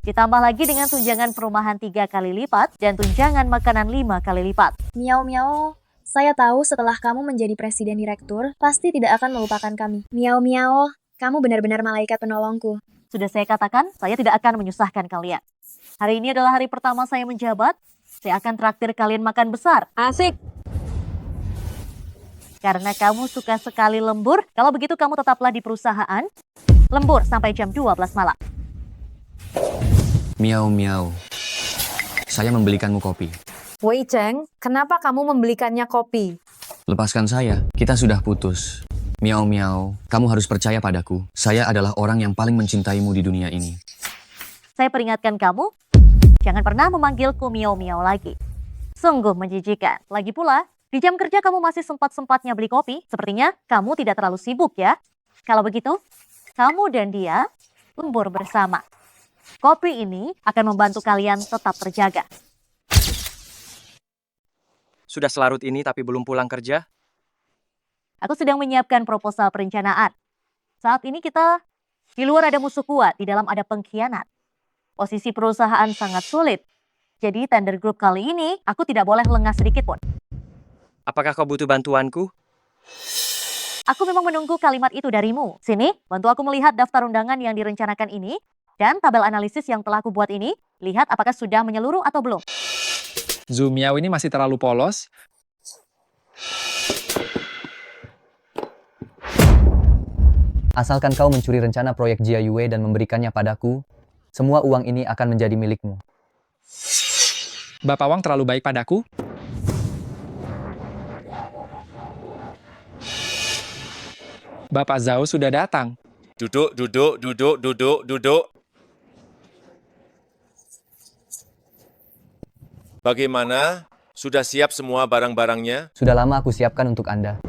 Ditambah lagi dengan tunjangan perumahan 3 kali lipat dan tunjangan makanan 5 kali lipat. Miao Miao, saya tahu setelah kamu menjadi presiden direktur, pasti tidak akan melupakan kami. Miao Miao, kamu benar-benar malaikat penolongku. Sudah saya katakan, saya tidak akan menyusahkan kalian. Hari ini adalah hari pertama saya menjabat. Saya akan traktir kalian makan besar. Asik. Karena kamu suka sekali lembur, kalau begitu kamu tetaplah di perusahaan. Lembur sampai jam 12 malam. Miau miau. Saya membelikanmu kopi. Wei Cheng, kenapa kamu membelikannya kopi? Lepaskan saya, kita sudah putus. Miau miau, kamu harus percaya padaku. Saya adalah orang yang paling mencintaimu di dunia ini. Saya peringatkan kamu, jangan pernah memanggilku Miao Miao lagi. Sungguh menjijikan. Lagi pula, di jam kerja kamu masih sempat-sempatnya beli kopi. Sepertinya kamu tidak terlalu sibuk ya. Kalau begitu, kamu dan dia lembur bersama. Kopi ini akan membantu kalian tetap terjaga. Sudah selarut ini tapi belum pulang kerja? Aku sedang menyiapkan proposal perencanaan. Saat ini kita di luar ada musuh kuat, di dalam ada pengkhianat. Posisi perusahaan sangat sulit. Jadi tender group kali ini, aku tidak boleh lengah sedikit pun. Apakah kau butuh bantuanku? Aku memang menunggu kalimat itu darimu. Sini, bantu aku melihat daftar undangan yang direncanakan ini, dan tabel analisis yang telah aku buat ini, lihat apakah sudah menyeluruh atau belum. Zomiao ini masih terlalu polos. Asalkan kau mencuri rencana proyek Jia Yue dan memberikannya padaku, semua uang ini akan menjadi milikmu. Bapak Wang terlalu baik padaku. Bapak Zhao sudah datang. Duduk, duduk, duduk, duduk, duduk. Bagaimana? Sudah siap semua barang-barangnya? Sudah lama aku siapkan untuk Anda.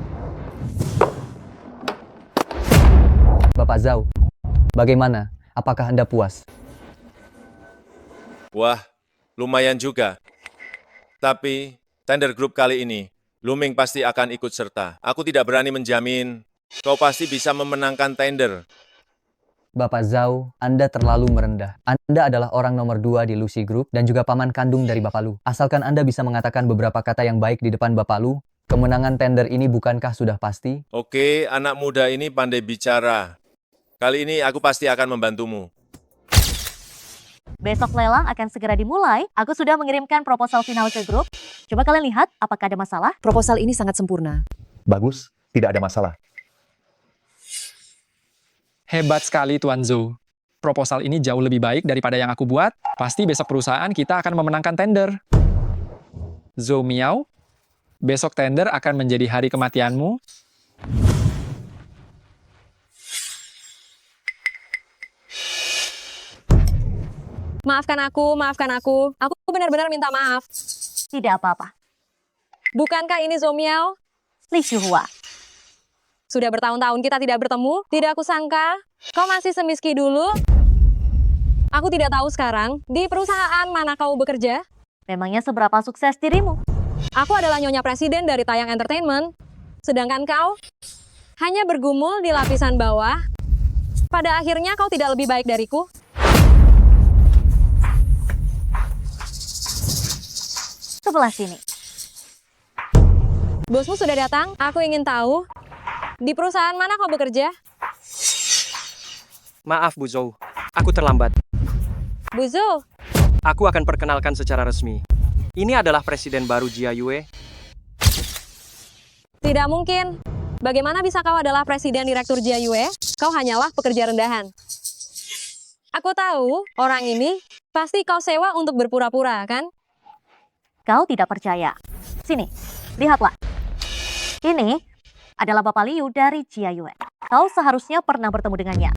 Bapak Zhao, bagaimana? Apakah Anda puas? Wah, lumayan juga. Tapi, tender group kali ini, Luming pasti akan ikut serta. Aku tidak berani menjamin kau pasti bisa memenangkan tender. Bapak Zhao, Anda terlalu merendah. Anda adalah orang nomor 2 di Lucy Group dan juga paman kandung dari Bapak Lu. Asalkan Anda bisa mengatakan beberapa kata yang baik di depan Bapak Lu, kemenangan tender ini bukankah sudah pasti? Oke, anak muda ini pandai bicara. Kali ini aku pasti akan membantumu. Besok lelang akan segera dimulai. Aku sudah mengirimkan proposal final ke grup. Coba kalian lihat apakah ada masalah. Proposal ini sangat sempurna. Bagus, tidak ada masalah. Hebat sekali Tuan Zhou. Proposal ini jauh lebih baik daripada yang aku buat. Pasti besok perusahaan kita akan memenangkan tender. Zhou Miao, besok tender akan menjadi hari kematianmu. Maafkan aku, maafkan aku. Aku benar-benar minta maaf. Tidak apa-apa. Bukankah ini Zomiao? Li Shuhua. Sudah bertahun-tahun kita tidak bertemu. Tidak aku sangka. Kau masih semiski dulu. Aku tidak tahu sekarang di perusahaan mana kau bekerja. Memangnya seberapa sukses dirimu? Aku adalah nyonya presiden dari Tayang Entertainment. Sedangkan kau hanya bergumul di lapisan bawah. Pada akhirnya kau tidak lebih baik dariku. Sebelah sini. Bosmu sudah datang. Aku ingin tahu di perusahaan mana kau bekerja. Maaf Bu Zhou, aku terlambat. Bu Zhou, Aku akan perkenalkan secara resmi. Ini adalah presiden baru Jia Yue. tidak mungkin. Bagaimana bisa kau adalah presiden direktur Jia Yue? Kau hanyalah pekerja rendahan. Aku tahu, orang ini pasti kau sewa untuk berpura-pura, kan? Kau tidak percaya. Sini, lihatlah. Ini adalah Bapak Liu dari Jia Yue. Kau seharusnya pernah bertemu dengannya.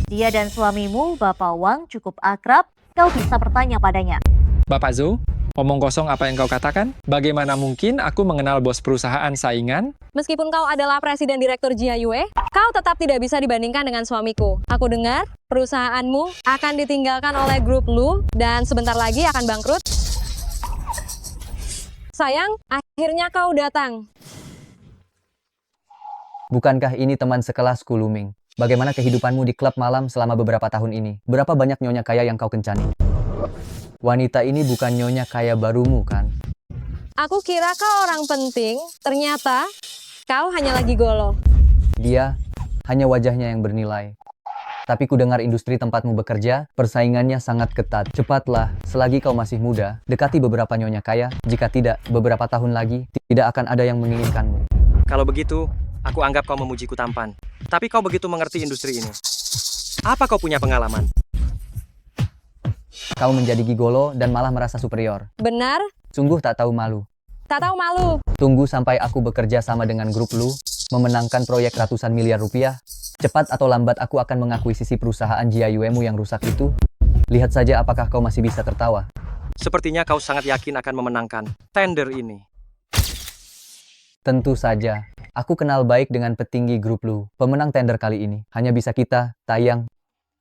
Dia dan suamimu, Bapak Wang, cukup akrab. Kau bisa bertanya padanya. Bapak Zhou, omong kosong apa yang kau katakan? Bagaimana mungkin aku mengenal bos perusahaan saingan? Meskipun kau adalah presiden direktur Jia Yue, kau tetap tidak bisa dibandingkan dengan suamiku. Aku dengar perusahaanmu akan ditinggalkan oleh grup Lu dan sebentar lagi akan bangkrut. Sayang, akhirnya kau datang. Bukankah ini teman sekelasku, Luming? Bagaimana kehidupanmu di klub malam selama beberapa tahun ini? Berapa banyak nyonya kaya yang kau kencani? Wanita ini bukan nyonya kaya barumu, kan? Aku kira kau orang penting, ternyata kau hanya lagi golo. Dia hanya wajahnya yang bernilai. Tapi ku dengar industri tempatmu bekerja, persaingannya sangat ketat. Cepatlah, selagi kau masih muda, dekati beberapa nyonya kaya. Jika tidak, beberapa tahun lagi, tidak akan ada yang menginginkanmu. Kalau begitu, aku anggap kau memujiku tampan. Tapi kau begitu mengerti industri ini. Apa kau punya pengalaman? Kau menjadi gigolo dan malah merasa superior. Benar? Sungguh tak tahu malu. Tak tahu malu. Tunggu sampai aku bekerja sama dengan grup Lu, memenangkan proyek ratusan miliar rupiah. Cepat atau lambat aku akan mengakuisisi perusahaan Jia Yue-mu yang rusak itu. Lihat saja apakah kau masih bisa tertawa. Sepertinya kau sangat yakin akan memenangkan tender ini. Tentu saja. Aku kenal baik dengan petinggi grup Lu. Pemenang tender kali ini hanya bisa kita, Taiyang.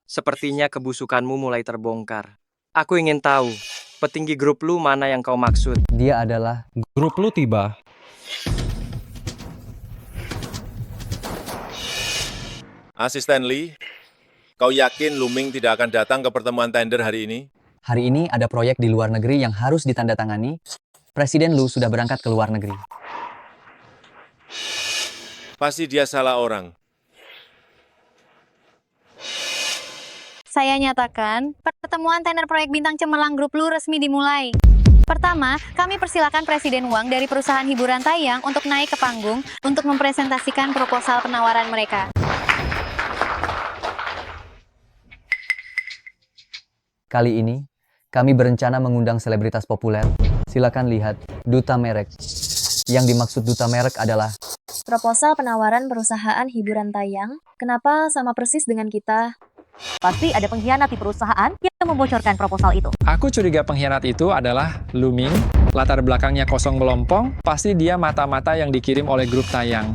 Sepertinya kebusukanmu mulai terbongkar. Aku ingin tahu, petinggi grup Lu mana yang kau maksud? Dia adalah Grup Lu tiba. Asisten Lee, kau yakin Luming tidak akan datang ke pertemuan tender hari ini? Hari ini ada proyek di luar negeri yang harus ditandatangani. Presiden Lu sudah berangkat ke luar negeri. Pasti dia salah orang. Saya nyatakan, pertemuan tender proyek Bintang Cemerlang Grup Lu resmi dimulai. Pertama, kami persilakan Presiden Wang dari perusahaan hiburan Taiyang untuk naik ke panggung untuk mempresentasikan proposal penawaran mereka. Kali ini, kami berencana mengundang selebritas populer. Silakan lihat, duta merek. Yang dimaksud duta merek adalah Proposal penawaran perusahaan hiburan Taiyang, kenapa sama persis dengan kita? Pasti ada pengkhianat di perusahaan yang membocorkan proposal itu. Aku curiga pengkhianat itu adalah Luming. Latar belakangnya kosong melompong, pasti dia mata-mata yang dikirim oleh grup Taiyang.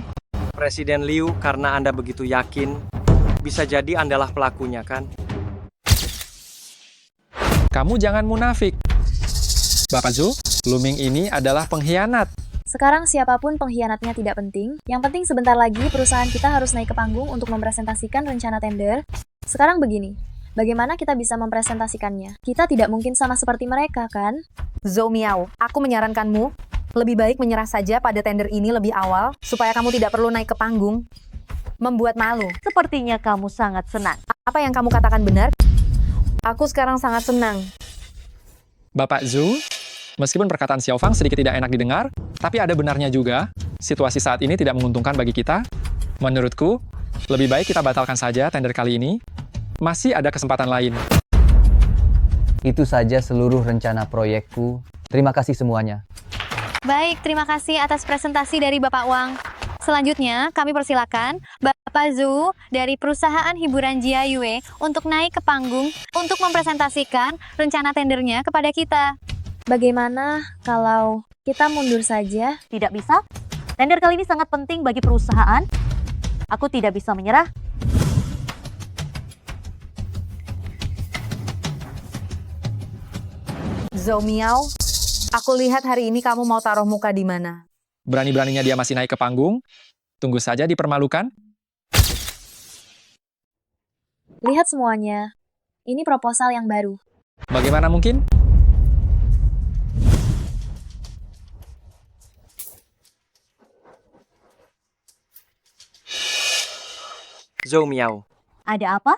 Presiden Liu, karena Anda begitu yakin, bisa jadi Andalah pelakunya, kan? Kamu jangan munafik. Bapak Zhou, Luming ini adalah pengkhianat. Sekarang siapapun pengkhianatnya tidak penting. Yang penting sebentar lagi perusahaan kita harus naik ke panggung untuk mempresentasikan rencana tender. Sekarang begini, bagaimana kita bisa mempresentasikannya? Kita tidak mungkin sama seperti mereka, kan? Zhou Miao, aku menyarankanmu, lebih baik menyerah saja pada tender ini lebih awal, supaya kamu tidak perlu naik ke panggung. Membuat malu. Sepertinya kamu sangat senang. Apa yang kamu katakan benar? Aku sekarang sangat senang. Bapak Zhou, meskipun perkataan Xiao Fang sedikit tidak enak didengar, tapi ada benarnya juga. Situasi saat ini tidak menguntungkan bagi kita. Menurutku, lebih baik kita batalkan saja tender kali ini. Masih ada kesempatan lain. itu saja seluruh rencana proyekku. Terima kasih semuanya. Baik, terima kasih atas presentasi dari Bapak Wang. Selanjutnya, kami persilakan Bapak Zhou dari perusahaan hiburan Jia Yue untuk naik ke panggung untuk mempresentasikan rencana tendernya kepada kita. Bagaimana kalau kita mundur saja? Tidak bisa. Tender kali ini sangat penting bagi perusahaan. Aku tidak bisa menyerah. Zhou Miao, aku lihat hari ini kamu mau taruh muka di mana? Berani-beraninya dia masih naik ke panggung. Tunggu saja dipermalukan. Lihat semuanya. Ini proposal yang baru. Bagaimana mungkin? Zhou Miao. Ada apa?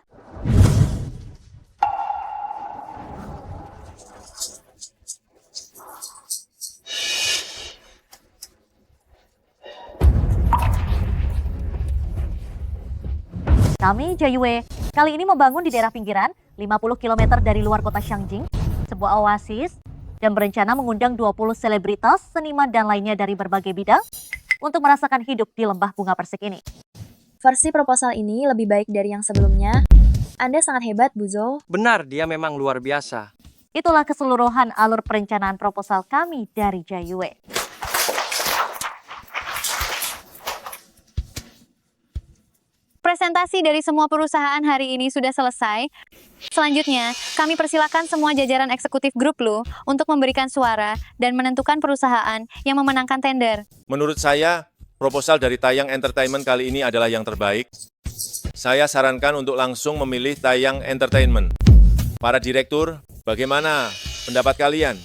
Kami, JUE, kali ini membangun di daerah pinggiran, 50 km dari luar kota Shangjing, sebuah oasis, dan berencana mengundang 20 selebritas, seniman, dan lainnya dari berbagai bidang untuk merasakan hidup di lembah bunga persik ini. Versi proposal ini lebih baik dari yang sebelumnya. Anda sangat hebat, Bu Zhou. Benar, dia memang luar biasa. Itulah keseluruhan alur perencanaan proposal kami dari JUE. Presentasi dari semua perusahaan hari ini sudah selesai. Selanjutnya, kami persilakan semua jajaran eksekutif grup Lu untuk memberikan suara dan menentukan perusahaan yang memenangkan tender. Menurut saya, proposal dari Taeyang Entertainment kali ini adalah yang terbaik. Saya sarankan untuk langsung memilih Taeyang Entertainment. Para direktur, bagaimana pendapat kalian?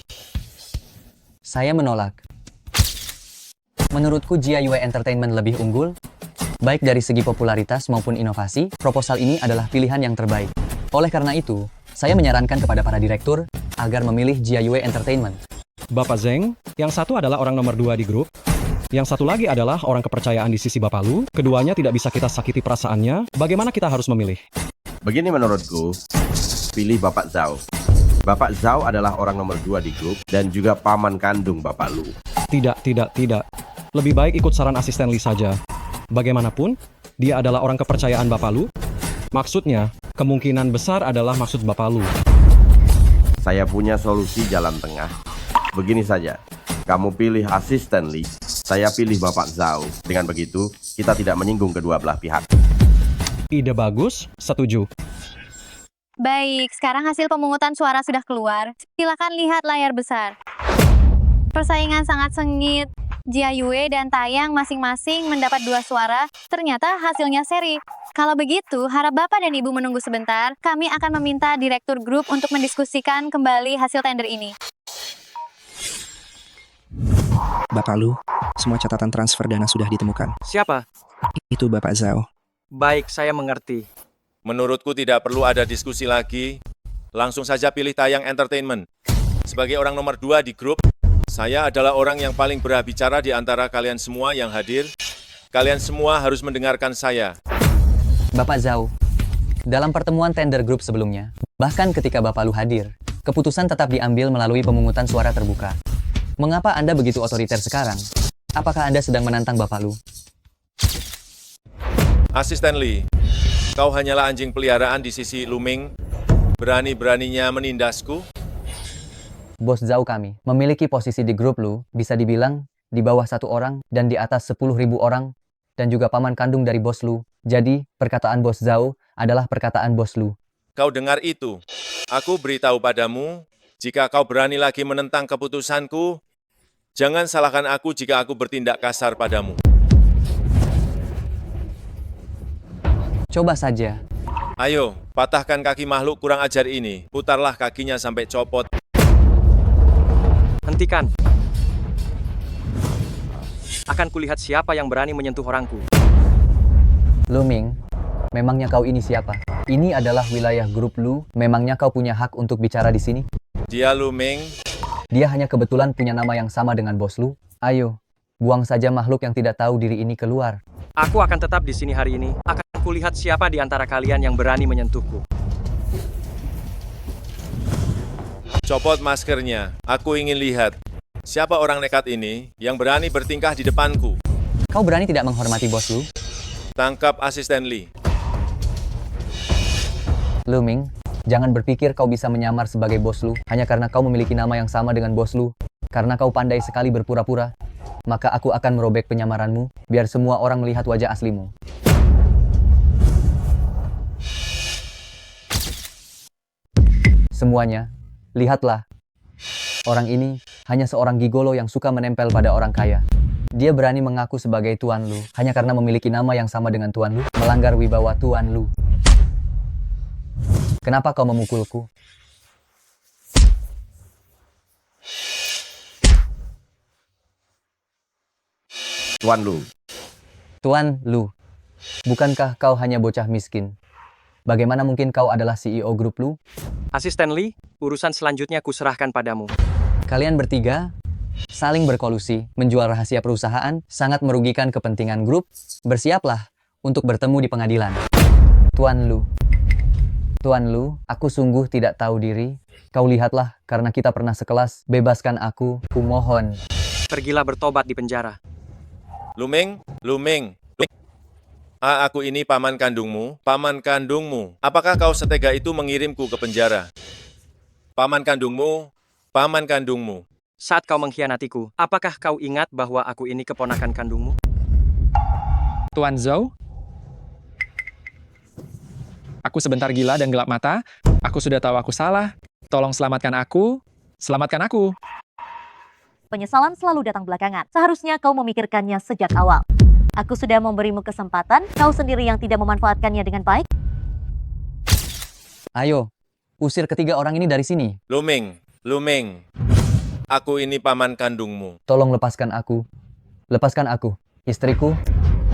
Saya menolak. Menurutku JIUE Entertainment lebih unggul. Baik dari segi popularitas maupun inovasi, proposal ini adalah pilihan yang terbaik. Oleh karena itu, saya menyarankan kepada para direktur agar memilih JIUE Entertainment. Bapak Zeng, yang satu adalah orang nomor 2 di grup. Yang satu lagi adalah orang kepercayaan di sisi Bapak Lu. Keduanya tidak bisa kita sakiti perasaannya. Bagaimana kita harus memilih? Begini menurutku, pilih Bapak Zhao. Bapak Zhao adalah orang nomor 2 di grup dan juga paman kandung Bapak Lu. Tidak. Lebih baik ikut saran asisten Lee saja. Bagaimanapun, dia adalah orang kepercayaan Bapak Lu. Maksudnya, kemungkinan besar adalah maksud Bapak Lu. Saya punya solusi jalan tengah. Begini saja, kamu pilih asisten Lee, saya pilih Bapak Zhao. Dengan begitu, kita tidak menyinggung kedua belah pihak. Ide bagus, setuju. Baik, sekarang hasil pemungutan suara sudah keluar. Silakan lihat layar besar. Persaingan sangat sengit. JIUE dan Taeyang masing-masing mendapat 2 suara. Ternyata hasilnya seri. Kalau begitu, harap Bapak dan Ibu menunggu sebentar. Kami akan meminta direktur grup untuk mendiskusikan kembali hasil tender ini. Bapak Lu, semua catatan transfer dana sudah ditemukan. Siapa? Itu Bapak Zhao. Baik, saya mengerti. Menurutku tidak perlu ada diskusi lagi. Langsung saja pilih Taeyang Entertainment. Sebagai orang nomor 2 di grup, saya adalah orang yang paling berhak bicara di antara kalian semua yang hadir. Kalian semua harus mendengarkan saya. Bapak Zhao, dalam pertemuan tender grup sebelumnya, bahkan ketika Bapak Lu hadir, keputusan tetap diambil melalui pemungutan suara terbuka. Mengapa Anda begitu otoriter sekarang? Apakah Anda sedang menantang Bapak Lu? Asisten Lee, kau hanyalah anjing peliharaan di sisi Luming. Berani-beraninya menindasku. Bos Zhao kami memiliki posisi di grup Lu, bisa dibilang di bawah 1 orang dan di atas 10.000 orang, dan juga paman kandung dari bos Lu. Jadi, perkataan bos Zhao adalah perkataan bos Lu. Kau dengar itu? Aku beritahu padamu, jika kau berani lagi menentang keputusanku, jangan salahkan aku jika aku bertindak kasar padamu. Coba saja. Ayo, patahkan kaki makhluk kurang ajar ini. Putarlah kakinya sampai copot. Hentikan. Akan kulihat siapa yang berani menyentuh orangku. Luming, memangnya kau ini siapa? Ini adalah wilayah grup Lu. Memangnya kau punya hak untuk bicara di sini? Dia Luming. Dia hanya kebetulan punya nama yang sama dengan bos Lu. Ayo, buang saja makhluk yang tidak tahu diri ini keluar. Aku akan tetap di sini hari ini. Akan kulihat siapa di antara kalian yang berani menyentuhku. Copot maskernya. Aku ingin lihat. Siapa orang nekat ini yang berani bertingkah di depanku? Kau berani tidak menghormati bos Lu? Tangkap asisten Lee. Luming, jangan berpikir kau bisa menyamar sebagai bos Lu hanya karena kau memiliki nama yang sama dengan bos Lu. Karena kau pandai sekali berpura-pura, maka aku akan merobek penyamaranmu biar semua orang melihat wajah aslimu. Semuanya, lihatlah. Orang ini hanya seorang gigolo yang suka menempel pada orang kaya. Dia berani mengaku sebagai Tuan Lu hanya karena memiliki nama yang sama dengan Tuan Lu, melanggar wibawa Tuan Lu. Kenapa kau memukulku? Tuan Lu. Tuan Lu, bukankah kau hanya bocah miskin? Bagaimana mungkin kau adalah CEO grup Lu? Asisten Lee, urusan selanjutnya kuserahkan padamu. Kalian bertiga saling berkolusi, menjual rahasia perusahaan, sangat merugikan kepentingan grup. Bersiaplah untuk bertemu di pengadilan. Tuan Lu. Tuan Lu, aku sungguh tidak tahu diri. Kau lihatlah, karena kita pernah sekelas, bebaskan aku, kumohon. Pergilah bertobat di penjara. Lumeng, Lumeng. Aku ini paman kandungmu, paman kandungmu. Apakah kau setega itu mengirimku ke penjara? Paman kandungmu, paman kandungmu. Saat kau mengkhianatiku, apakah kau ingat bahwa aku ini keponakan kandungmu? Tuan Zhou? Aku sebentar gila dan gelap mata. Aku sudah tahu aku salah. Tolong selamatkan aku. Selamatkan aku. Penyesalan selalu datang belakangan. Seharusnya kau memikirkannya sejak awal. Aku sudah memberimu kesempatan, kau sendiri yang tidak memanfaatkannya dengan baik. Ayo, usir ketiga orang ini dari sini. Lumeng, Lumeng. Aku ini paman kandungmu. Tolong lepaskan aku. Lepaskan aku, istriku.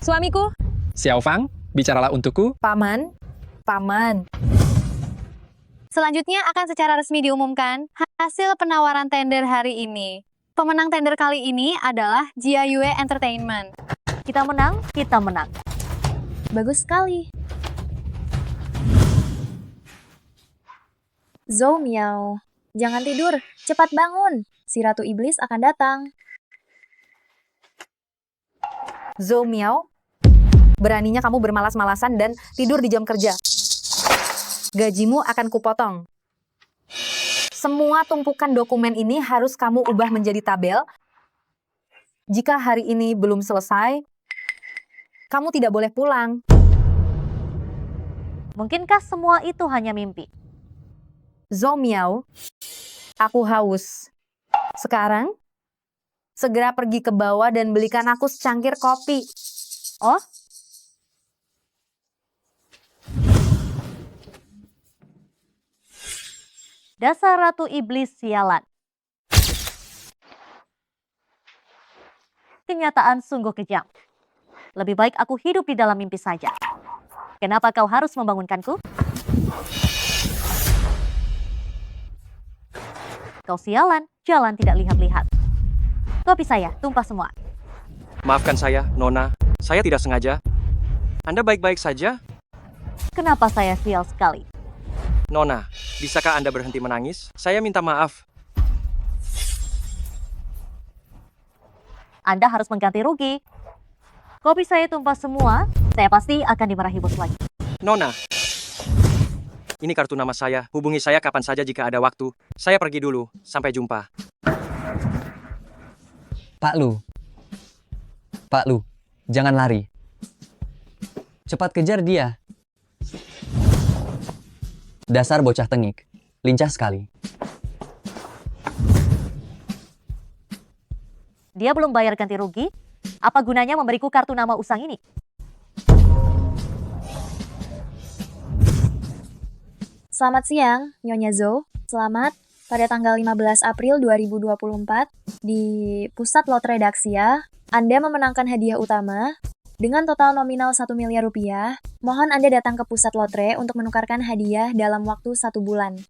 Suamiku, Xiao Fang, bicaralah untukku. Paman, Paman. selanjutnya akan secara resmi diumumkan hasil penawaran tender hari ini. Pemenang tender kali ini adalah Jiayue Entertainment. Kita menang, kita menang. Bagus sekali. Zhou Miao, jangan tidur, cepat bangun. Si Ratu Iblis akan datang. Zhou Miao, beraninya kamu bermalas-malasan dan tidur di jam kerja. Gajimu akan kupotong. Semua tumpukan dokumen ini harus kamu ubah menjadi tabel. Jika hari ini belum selesai, kamu tidak boleh pulang. Mungkinkah semua itu hanya mimpi? Zhou Miao, aku haus. Sekarang, segera pergi ke bawah dan belikan aku secangkir kopi. Oh? Dasar Ratu Iblis sialan. Kenyataan sungguh kejam. Lebih baik aku hidup di dalam mimpi saja. Kenapa kau harus membangunkanku? Kau sialan, jalan tidak lihat-lihat. Kopi saya tumpah semua. Maafkan saya, Nona. Saya tidak sengaja. Anda baik-baik saja? Kenapa saya sial sekali? Nona, bisakah Anda berhenti menangis? Saya minta maaf. Anda harus mengganti rugi. Kopi saya tumpah semua, saya pasti akan dimarahi bos lagi. Nona, ini kartu nama saya. Hubungi saya kapan saja jika ada waktu. Saya pergi dulu. Sampai jumpa. Pak Lu. Pak Lu, jangan lari. Cepat kejar dia. Dasar bocah tengik. Lincah sekali. Dia belum bayar ganti rugi? Apa gunanya memberiku kartu nama usang ini? Selamat siang, Nyonya Zhou. Selamat pada tanggal 15 April 2024 di Pusat Lotre Daxia, Anda memenangkan hadiah utama dengan total nominal 1 miliar rupiah. Mohon Anda datang ke pusat lotre untuk menukarkan hadiah dalam waktu 1 bulan.